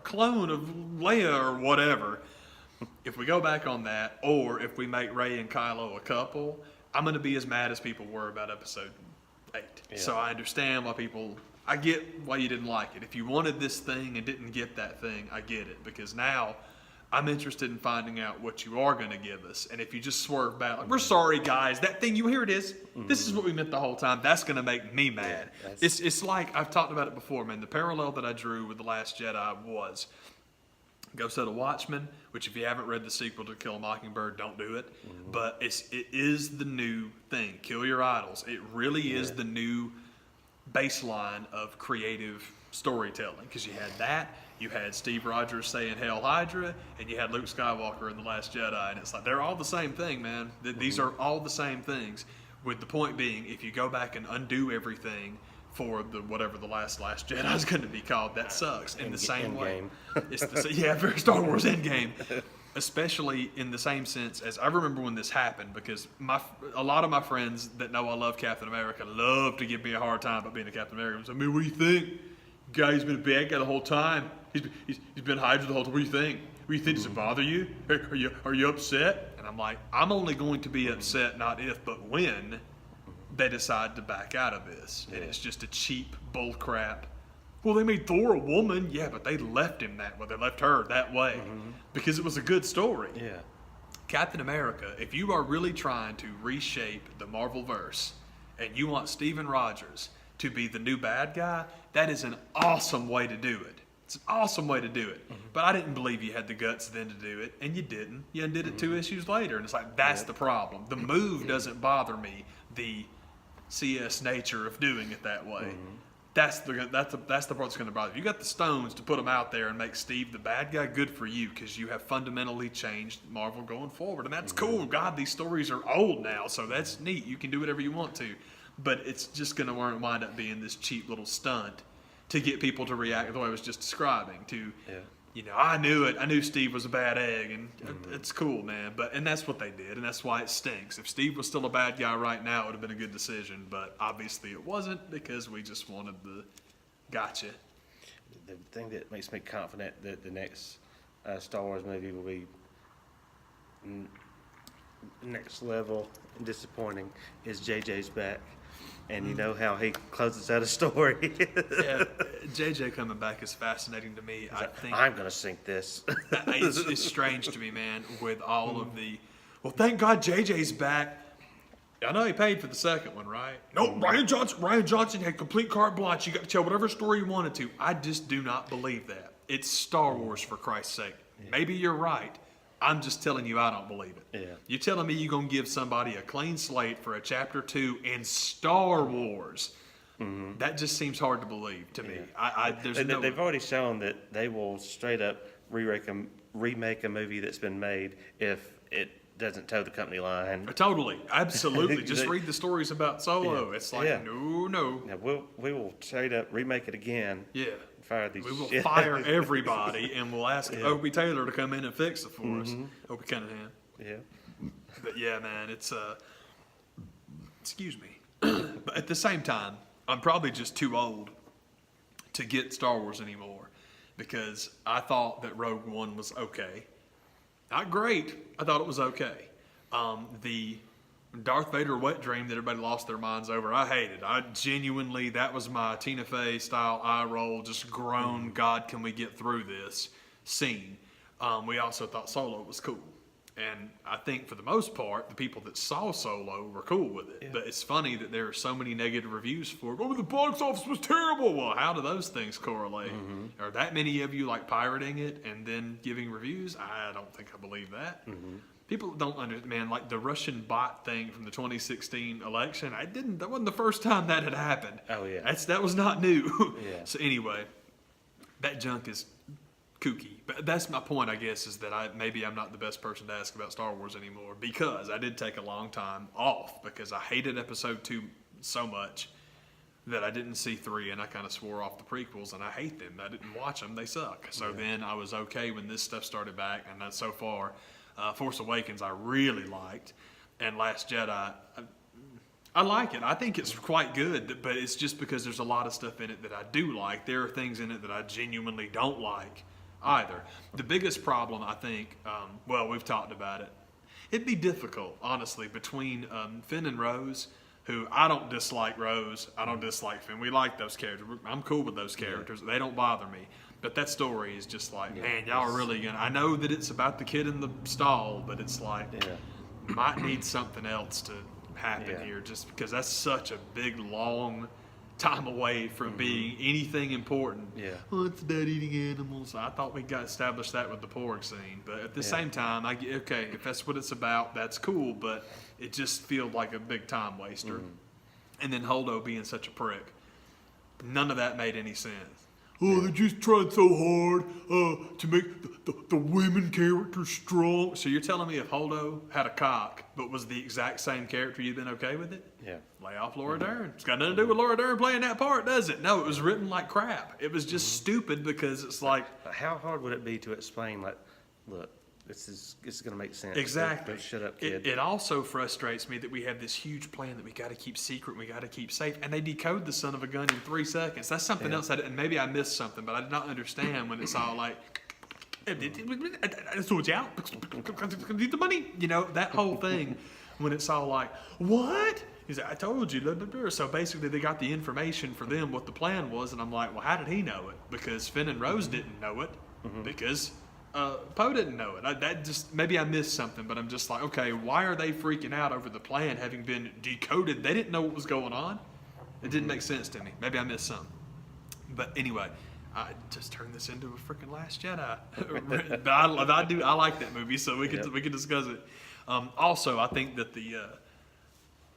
clone of Leia or whatever. If we go back on that, or if we make Rey and Kylo a couple, I'm going to be as mad as people were about episode 8. Yeah. So I understand why I get why you didn't like it. If you wanted this thing and didn't get that thing, I get it. Because now I'm interested in finding out what you are going to give us. And if you just swerve back, like, we're sorry, guys, that thing, here it is. This is what we meant the whole time. That's going to make me mad. Yeah, it's like, I've talked about it before, man. The parallel that I drew with The Last Jedi was, go set a Watchmen, which if you haven't read the sequel to Kill a Mockingbird, don't do it. But it is the new thing. Kill your idols. It really is the new baseline of creative storytelling, because you had that, you had Steve Rogers saying Hail Hydra, and you had Luke Skywalker in The Last Jedi, and it's like they're all the same thing, man. These are all the same things, with the point being, if you go back and undo everything for whatever the last Jedi is going to be called, that sucks. In the same way, it's very Star Wars Endgame. Especially in the same sense as I remember when this happened, because a lot of my friends that know I love Captain America love to give me a hard time about being a Captain America. So, I mean, what do you think? Guy's been a bad guy the whole time. He's been Hydra the whole time. What do you think? What do you think? Does it bother you? Are you upset? And I'm like, I'm only going to be upset not if but when they decide to back out of this. And it's just a cheap bull crap. Well, they made Thor a woman. Yeah, but they left him that way. They left her that way because it was a good story. Yeah. Captain America, if you are really trying to reshape the Marvel-verse and you want Steven Rogers to be the new bad guy, that is an awesome way to do it. It's an awesome way to do it. But I didn't believe you had the guts then to do it, and you didn't. You undid it 2 issues later, and it's like, that's the problem. The move doesn't bother me. The CS nature of doing it that way. That's the part that's going to bother you. You got the stones to put them out there and make Steve the bad guy. Good for you, because you have fundamentally changed Marvel going forward, and that's cool. God, these stories are old now, so that's neat. You can do whatever you want to, but it's just going to wind up being this cheap little stunt to get people to react the way I was just describing. I knew it. I knew Steve was a bad egg, and it's cool, man. And that's what they did, and that's why it stinks. If Steve was still a bad guy right now, it would have been a good decision. But obviously it wasn't, because we just wanted the gotcha. The thing that makes me confident that the next Star Wars movie will be next level and disappointing is JJ's back. And you know how he closes out a story. Yeah, JJ coming back is fascinating to me. I'm going to sink this. It's strange to me, man, with all of the, well, thank God JJ's back. I know he paid for the second one, right? No, Ryan Johnson had complete carte blanche. You got to tell whatever story you wanted to. I just do not believe that. It's Star Wars, for Christ's sake. Yeah. Maybe you're right. I'm just telling you I don't believe it. Yeah. You're telling me you're going to give somebody a clean slate for a Chapter 2 in Star Wars. That just seems hard to believe to me. They've already shown that they will straight up remake a movie that's been made if it doesn't toe the company line. Totally. Absolutely. Just read the stories about Solo. It's like, no. Yeah, we will straight up remake it again. Yeah. Fire these. We will fire everybody, and we'll ask Opie Taylor to come in and fix it for us. Opie Cunningham. Yeah. But yeah, man, it's excuse me. But at the same time, I'm probably just too old to get Star Wars anymore, because I thought that Rogue One was okay. Not great. I thought it was okay. The Darth Vader wet dream that everybody lost their minds over, I hated. That was my Tina Fey style eye roll, just groan, God, can we get through this scene. We also thought Solo was cool. And I think for the most part, the people that saw Solo were cool with it. Yeah. But it's funny that there are so many negative reviews for it. Oh, the box office was terrible. Well, how do those things correlate? Are that many of you like pirating it and then giving reviews? I don't think I believe that. People don't understand, man, like the Russian bot thing from the 2016 election. That wasn't the first time that had happened. Oh, yeah. That was not new. Yeah. So anyway, that junk is kooky. But that's my point, I guess, is that maybe I'm not the best person to ask about Star Wars anymore, because I did take a long time off because I hated Episode 2 so much that I didn't see 3, and I kind of swore off the prequels, and I hate them. I didn't watch them. They suck. So then I was okay when this stuff started back, and so far, Force Awakens I really liked, and Last Jedi, I like it. I think it's quite good, but it's just because there's a lot of stuff in it that I do like. There are things in it that I genuinely don't like either. The biggest problem, I think, we've talked about it. It'd be difficult, honestly, between Finn and Rose, who I don't dislike Rose. I don't dislike Finn. We like those characters. I'm cool with those characters. They don't bother me. But that story is just like, man, y'all are really going to... I know that it's about the kid in the stall, but it's like, might need something else to happen here, just because that's such a big, long time away from being anything important. Yeah. Well, it's about eating animals. I thought we got established that with the porg scene, but at the same time, okay, if that's what it's about, that's cool, but it just feels like a big time waster. And then Holdo being such a prick. None of that made any sense. Oh, they just tried so hard to make the women characters strong. So you're telling me if Holdo had a cock but was the exact same character, you'd been okay with it? Yeah. Lay off Laura Dern. It's got nothing to do with Laura Dern playing that part, does it? No, it was written like crap. It was just stupid because it's like... How hard would it be to explain, like, look, this is going to make sense. Exactly. Don't shut up, kid. It also frustrates me that we have this huge plan that we got to keep secret, we got to keep safe, and they decode the son of a gun in 3 seconds. That's something else, and maybe I missed something, but I did not understand when it's all like, I told you out, need the money, you know, that whole thing, when it's all like, what? He's like, I told you. Blah, blah, blah. So basically, they got the information for them, what the plan was, and I'm like, well, how did he know it? Because Finn and Rose didn't know it, because Poe didn't know it. That just maybe I missed something, but I'm just like, okay, why are they freaking out over the plan having been decoded? They didn't know what was going on. It didn't make sense to me. Maybe I missed something. But anyway, I just turned this into a freaking Last Jedi. But I like that movie, so we can discuss it. Also, I think that the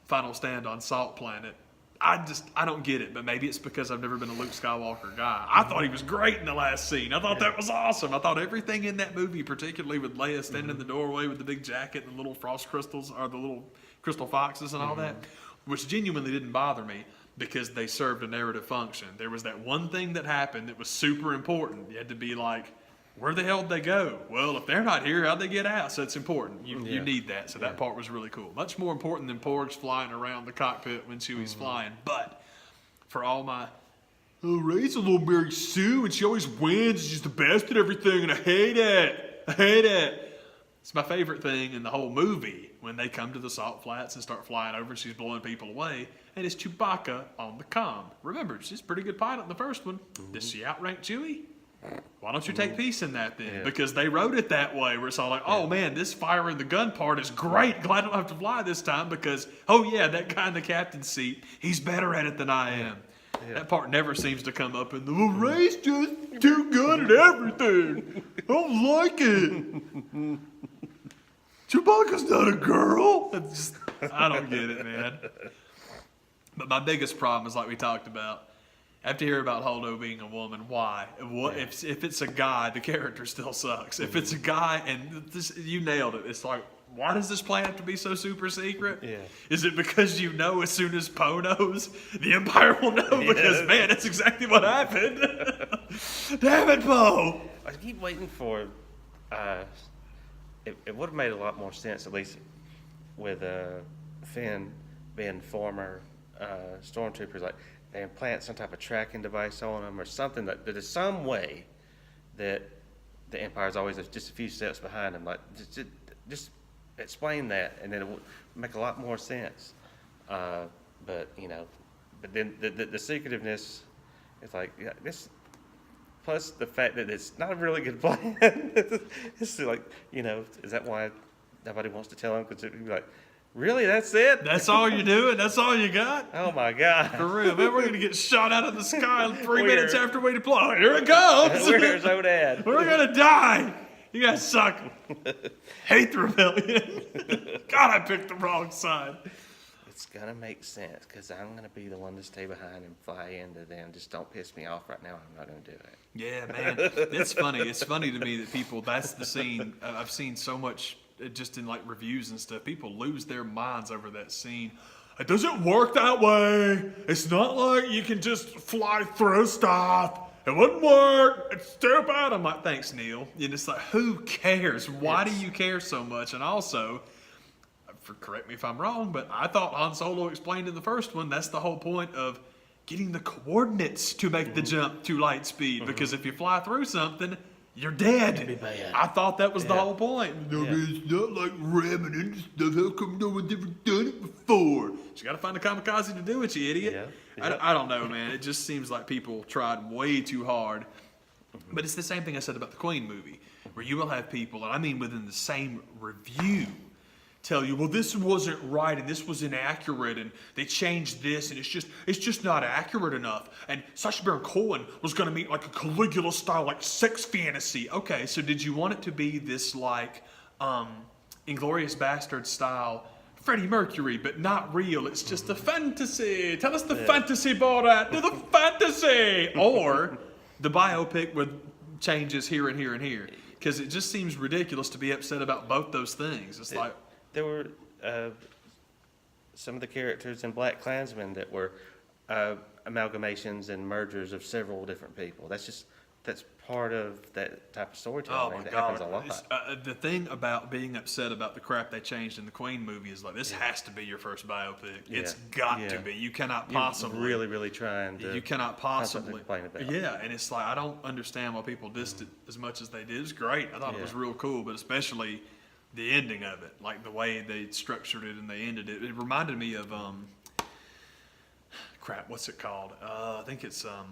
final stand on Salt Planet, I don't get it, but maybe it's because I've never been a Luke Skywalker guy. I thought he was great in the last scene. I thought that was awesome. I thought everything in that movie, particularly with Leia standing in the doorway with the big jacket and the little frost crystals, or the little crystal foxes and all that, which genuinely didn't bother me because they served a narrative function. There was that one thing that happened that was super important. You had to be like, where the hell did they go? Well, if they're not here, how'd they get out? So it's important. You need that. So that part was really cool. Much more important than Porgs flying around the cockpit when Chewie's flying. But for all my, Rey's a little Mary Sue, and she always wins. She's the best at everything, and I hate it. I hate it. It's my favorite thing in the whole movie when they come to the salt flats and start flying over and she's blowing people away. And it's Chewbacca on the comm. Remember, she's a pretty good pilot in the first one. Does she outrank Chewie? Why don't you take peace in that then? Because they wrote it that way where it's all like, oh man, this firing the gun part is great. Glad I don't have to fly this time because, oh yeah, that guy in the captain's seat, he's better at it than I am. Yeah. That part never seems to come up in the, well, Rey's just too good at everything. I don't like it. Chewbacca's not a girl. I don't get it, man. But my biggest problem is like we talked about. I have to hear about Holdo being a woman. Why? If it's a guy, the character still sucks. If it's a guy, and you nailed it. It's like, why does this plan have to be so super secret? Yeah. Is it because you know as soon as Poe knows, the Empire will know? Because, man, that's exactly what happened. Damn it, Poe! I keep waiting for... It would have made a lot more sense, at least with Finn being former stormtroopers, like they implant some type of tracking device on them or something that is some way that the Empire's always just a few steps behind them. Like just explain that, and then it would make a lot more sense. But then the secretiveness is like this. Plus the fact that it's not a really good plan. It's like, is that why nobody wants to tell him? Because it'd be like, really, that's it? That's all you're doing? That's all you got? Oh my God. For real, man, we're going to get shot out of the sky 3 minutes after we deploy. Here it comes. Where's Odad? We're going to die. You guys suck. Hate the rebellion. God, I picked the wrong side. It's going to make sense because I'm going to be the one to stay behind and fly into them. Just don't piss me off right now. I'm not going to do it. Yeah, man. It's funny. It's funny to me that people, that's the scene. I've seen so much just in like reviews and stuff. People lose their minds over that scene. It doesn't work that way. It's not like you can just fly through stuff. It wouldn't work. It's stupid. I'm like, thanks, Neil. And it's like, who cares? Why do you care so much? And also, correct me if I'm wrong, but I thought Han Solo explained in the first one, that's the whole point of getting the coordinates to make the jump to light speed. Because if you fly through something, you're dead. I thought that was the whole point. No, it's not like ramming into stuff. How come no one's ever done it before? You got to find a kamikaze to do it, you idiot. I don't know, man. It just seems like people tried way too hard. But it's the same thing I said about the Queen movie, where you will have people, and I mean within the same review, tell you, well, this wasn't right and this was inaccurate and they changed this and it's just not accurate enough. And Sacha Baron Cohen was going to meet like a Caligula style, like sex fantasy. Okay, so did you want it to be this like Inglourious Bastard style Freddie Mercury, but not real. It's just a fantasy. Tell us the fantasy, Borat. Do the fantasy. Or the biopic with changes here and here and here. Because it just seems ridiculous to be upset about both those things. It's like... There were some of the characters in Black Klansman that were amalgamations and mergers of several different people. That's part of that type of storytelling. Oh my that God. happens a lot. The thing about being upset about the crap they changed in the Queen movie is like, this has to be your first biopic. Yeah. It's got to be. You cannot possibly. You're really, really trying to. You cannot possibly. Complain about. Yeah, and it's like, I don't understand why people dissed it as much as they did. It was great. I thought it was real cool, but especially the ending of it, like the way they structured it and they ended it. It reminded me of what's it called? I think it's A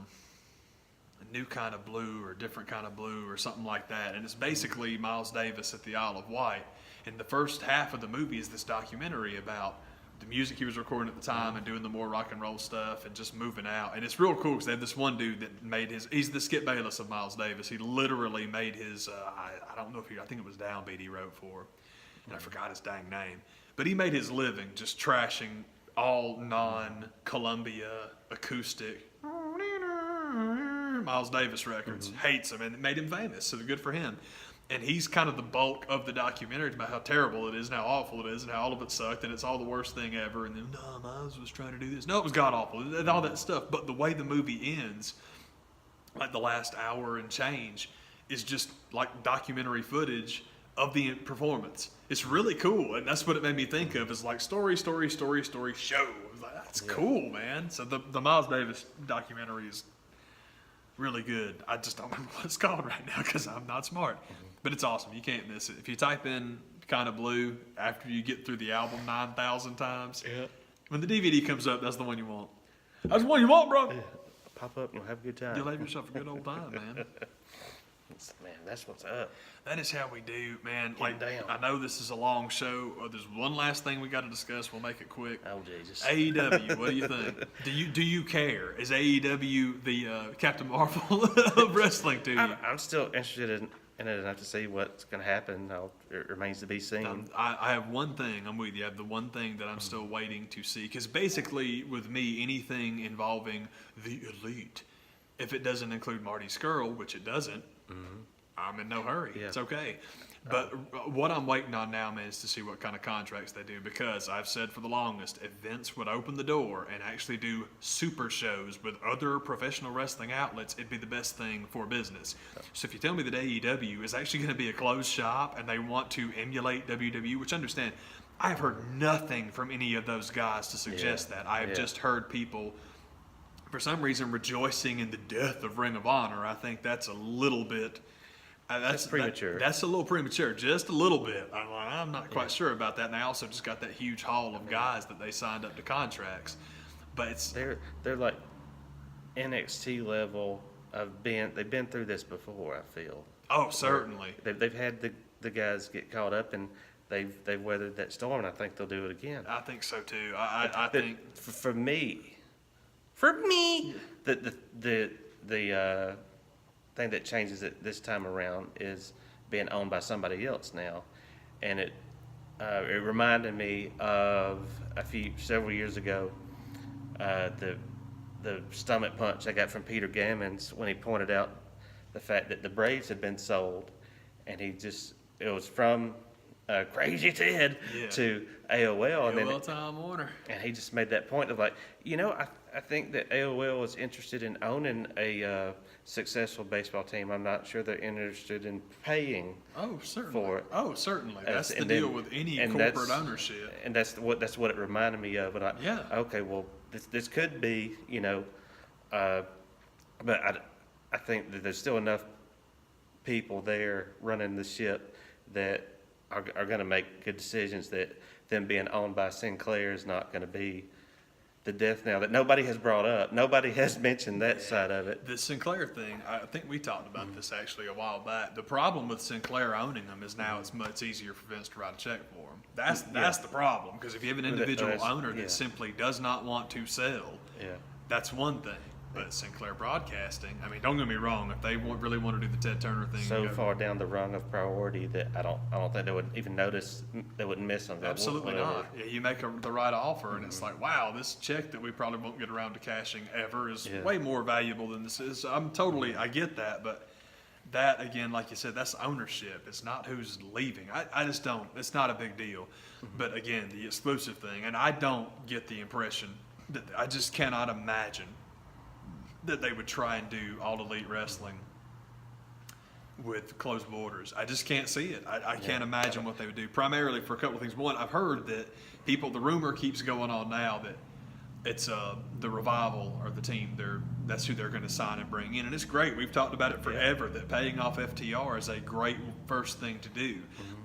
New Kind of Blue or Different Kind of Blue or something like that. And it's basically Miles Davis at the Isle of Wight. And the first half of the movie is this documentary about the music he was recording at the time and doing the more rock and roll stuff and just moving out. And it's real cool because they have this one dude that made he's the Skip Bayless of Miles Davis. He literally made his, I don't know I think it was Downbeat he wrote for, and I forgot his dang name. But he made his living just trashing all non-Columbia acoustic Miles Davis records. Hates him, and it made him famous, so good for him. And he's kind of the bulk of the documentary about how terrible it is and how awful it is and how all of it sucked and it's all the worst thing ever. And then, no, Miles was trying to do this. No, it was god-awful and all that stuff. But the way the movie ends, like the last hour and change, is just like documentary footage of the performance. It's really cool, and that's what it made me think of, is like story, show. I was like, that's cool, man. So the Miles Davis documentary is really good. I just don't remember what it's called right now because I'm not smart. But it's awesome. You can't miss it. If you type in Kind of Blue after you get through the album 9,000 times, when the DVD comes up, that's the one you want. That's the one you want, bro. Yeah. Pop up and you'll have a good time. You'll have yourself a good old time, man. Man, that's what's up. That is how we do, man. Get down. I know this is a long show. There's one last thing we got to discuss. We'll make it quick. Oh, Jesus. AEW, what do you think? Do you care? Is AEW the Captain Marvel of wrestling to you? I'm still interested in it enough to see what's going to happen. It remains to be seen. I have one thing. I'm with you. I have the one thing that I'm still waiting to see. Because basically, with me, anything involving the Elite, if it doesn't include Marty Scurll, which it doesn't, I'm in no hurry. Yeah. It's okay. But what I'm waiting on now, man, is to see what kind of contracts they do, because I've said for the longest, if Vince would open the door and actually do super shows with other professional wrestling outlets, it'd be the best thing for business. So if you tell me that AEW is actually going to be a closed shop and they want to emulate WWE, which I understand, I have heard nothing from any of those guys to suggest that. I have just heard people, for some reason, rejoicing in the death of Ring of Honor. I think that's a little bit... That's premature. That's a little premature, just a little bit. I'm not quite sure about that. And they also just got that huge haul of guys that they signed up to contracts. But it's they're like NXT level of they've been through this before. I feel. Oh, certainly. They've had the guys get caught up and they've weathered that storm. And I think they'll do it again. I think so too. I think for me, the thing that changes it this time around is being owned by somebody else now, and it reminded me of several years ago, the stomach punch I got from Peter Gammons when he pointed out the fact that the Braves had been sold, and it was from Crazy Ted to AOL, and then Time Warner, and he just made that point of like, I think that AOL is interested in owning a successful baseball team. I'm not sure they're interested in paying for it. Oh, certainly. That's the deal with any corporate ownership. And that's what it reminded me of. And okay, well, this could be, but I think that there's still enough people there running the ship that are going to make good decisions, that them being owned by Sinclair is not going to be the death knell that nobody has brought up. Nobody has mentioned that side of it. The Sinclair thing, I think we talked about this actually a while back. The problem with Sinclair owning them is now it's much easier for Vince to write a check for them. That's the problem, because if you have an individual owner that simply does not want to sell, that's one thing. But Sinclair Broadcasting, I mean, don't get me wrong. If they really want to do the Ted Turner thing, So far down the rung of priority that I don't think they would even notice. They wouldn't miss them. Absolutely not. Yeah, you make the right offer, and it's like, wow, this check that we probably won't get around to cashing ever is way more valuable than this is. I get that, but that, again, like you said, that's ownership. It's not who's leaving. I just don't. It's not a big deal. But again, the exclusive thing, and I don't get the impression that I just cannot imagine that they would try and do All Elite Wrestling with closed borders. I just can't see it. I can't imagine what they would do. Primarily for a couple of things. One, I've heard that the rumor keeps going on now that it's the Revival or the team. That's who they're going to sign and bring in, and it's great. We've talked about it forever. That paying off FTR is a great first thing to do.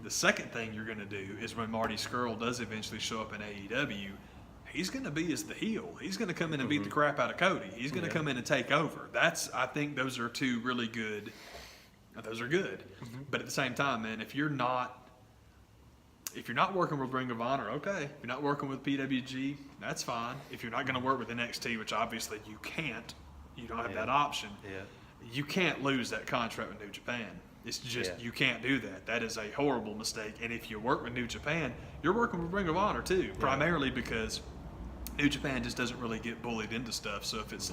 The second thing you're going to do is when Marty Scurll does eventually show up in AEW, he's going to be as the heel. He's going to come in and beat the crap out of Cody. He's going to come in and take over. I think those are two really good. Those are good. But at the same time, man, if you're not working with Ring of Honor, okay. If you're not working with PWG, that's fine. If you're not going to work with NXT, which obviously you can't, you don't have that option. You can't lose that contract with New Japan. It's just you can't do that. That is a horrible mistake. And if you work with New Japan, you're working with Ring of Honor too, primarily because New Japan just doesn't really get bullied into stuff. So if it's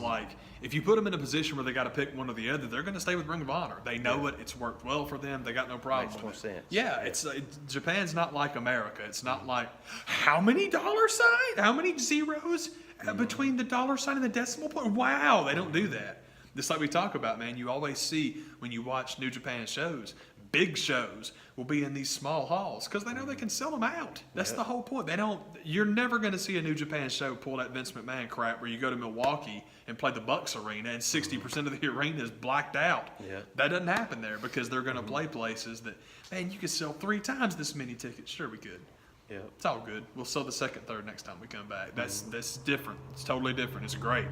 if you put them in a position where they got to pick one or the other, they're going to stay with Ring of Honor. They know it. It's worked well for them. They got no problem Makes with more it. sense. Yeah, Japan's not like America. It's not like how many dollar signs, how many zeros between the dollar sign and the decimal point. Wow, they don't do that. Just like we talk about, man. You always see when you watch New Japan shows, big shows will be in these small halls because they know they can sell them out. That's the whole point. You're never going to see a New Japan show pull that Vince McMahon crap where you go to Milwaukee and play the Bucks arena and 60% of the arena is blacked out. That doesn't happen there because they're going to play places that, man, you could sell 3 times this many tickets. Sure, we could. It's all good. We'll sell the second, third next time we come back. That's different. It's totally different. It's great.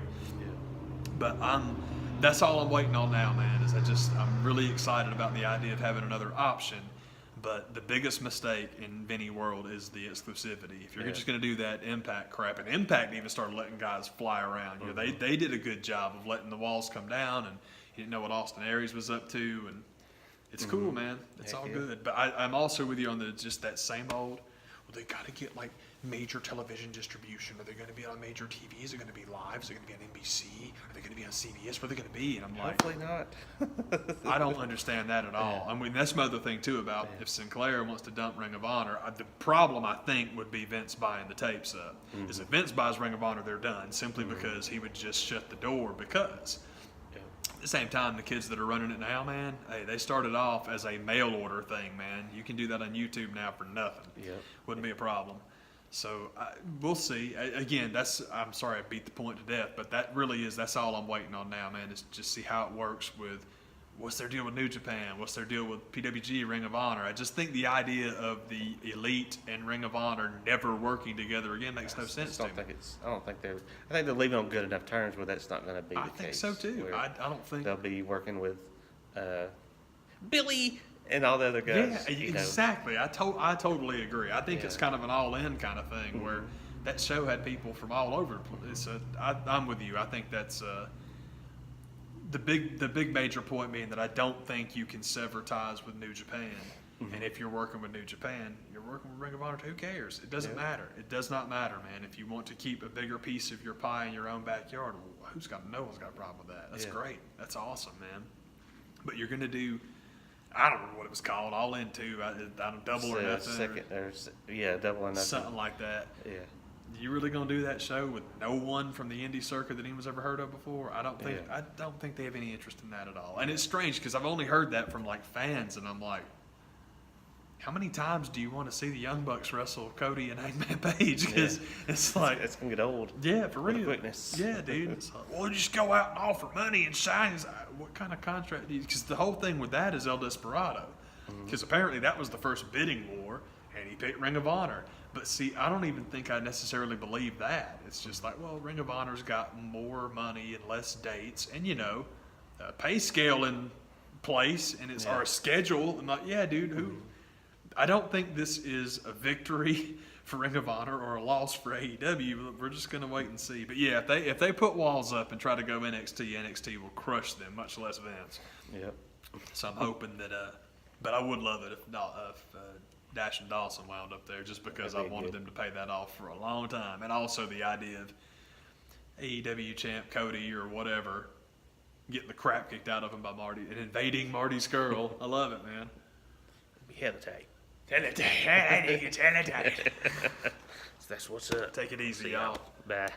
But that's all I'm waiting on now, man, I'm really excited about the idea of having another option. But the biggest mistake in Vinny world is the exclusivity. If you're just going to do that Impact crap, and Impact even started letting guys fly around. They did a good job of letting the walls come down, and you didn't know what Austin Aries was up to, and it's cool, man. It's all good. But I'm also with you on that same old. Well, they got to get major television distribution. Are they going to be on major TV? Is it going to be live? Is it going to be on NBC? Are they going to be on CBS? Where are they going to be? And I'm like, hopefully not. I don't understand that at all. I mean, that's my other thing too about if Sinclair wants to dump Ring of Honor. The problem I think would be Vince buying the tapes up. Is if Vince buys Ring of Honor, they're done simply because he would just shut the door because. At the same time, the kids that are running it now, man, hey, they started off as a mail order thing, man. You can do that on YouTube now for nothing. Wouldn't be a problem. So we'll see. Again, I'm sorry I beat the point to death, but that's all I'm waiting on now, man, is just see how it works with what's their deal with New Japan, what's their deal with PWG, Ring of Honor. I just think the idea of the Elite and Ring of Honor never working together again makes no sense to me. I think they're leaving on good enough terms where that's not going to be the case. I think so too. I don't think they'll be working with Billy and all the other guys. Yeah, exactly. I totally agree. I think it's kind of an all-in kind of thing where that show had people from all over the place. I'm with you. I think that's the big major point being that I don't think you can sever ties with New Japan. And if you're working with New Japan, you're working with Ring of Honor. Who cares? It doesn't matter. It does not matter, man. If you want to keep a bigger piece of your pie in your own backyard, no one's got a problem with that. That's great. That's awesome, man. But you're going to do, I don't know what it was called, All In 2, I don't double or nothing. Double or nothing. Something like that. You really gonna do that show with no one from the indie circuit that anyone's ever heard of before? I don't think they have any interest in that at all. And it's strange because I've only heard that from fans, and I'm like, how many times do you want to see the Young Bucks wrestle Cody and Hangman Page? Because it's like it's gonna get old. Yeah, for real. Quickness. Yeah, dude. It's like, well, just go out and offer money and sign. What kind of contract do you? Because the whole thing with that is El Desperado. Because apparently that was the first bidding war, and he picked Ring of Honor. But see, I don't even think I necessarily believe that. It's just like, well, Ring of Honor's got more money and less dates, and pay scale in place, and it's our schedule. I'm like, yeah, dude, I don't think this is a victory for Ring of Honor or a loss for AEW. We're just going to wait and see. But yeah, if they put walls up and try to go NXT will crush them, much less Vince. Yep. So I'm hoping that. But I would love it if Dash and Dawson wound up there, just because I wanted them to pay that off for a long time, and also the idea of AEW champ Cody or whatever getting the crap kicked out of him by Marty and invading Marty's girl. I love it, man. Hell tight. Teletype. That's what's up. Take it easy, y'all. Bye.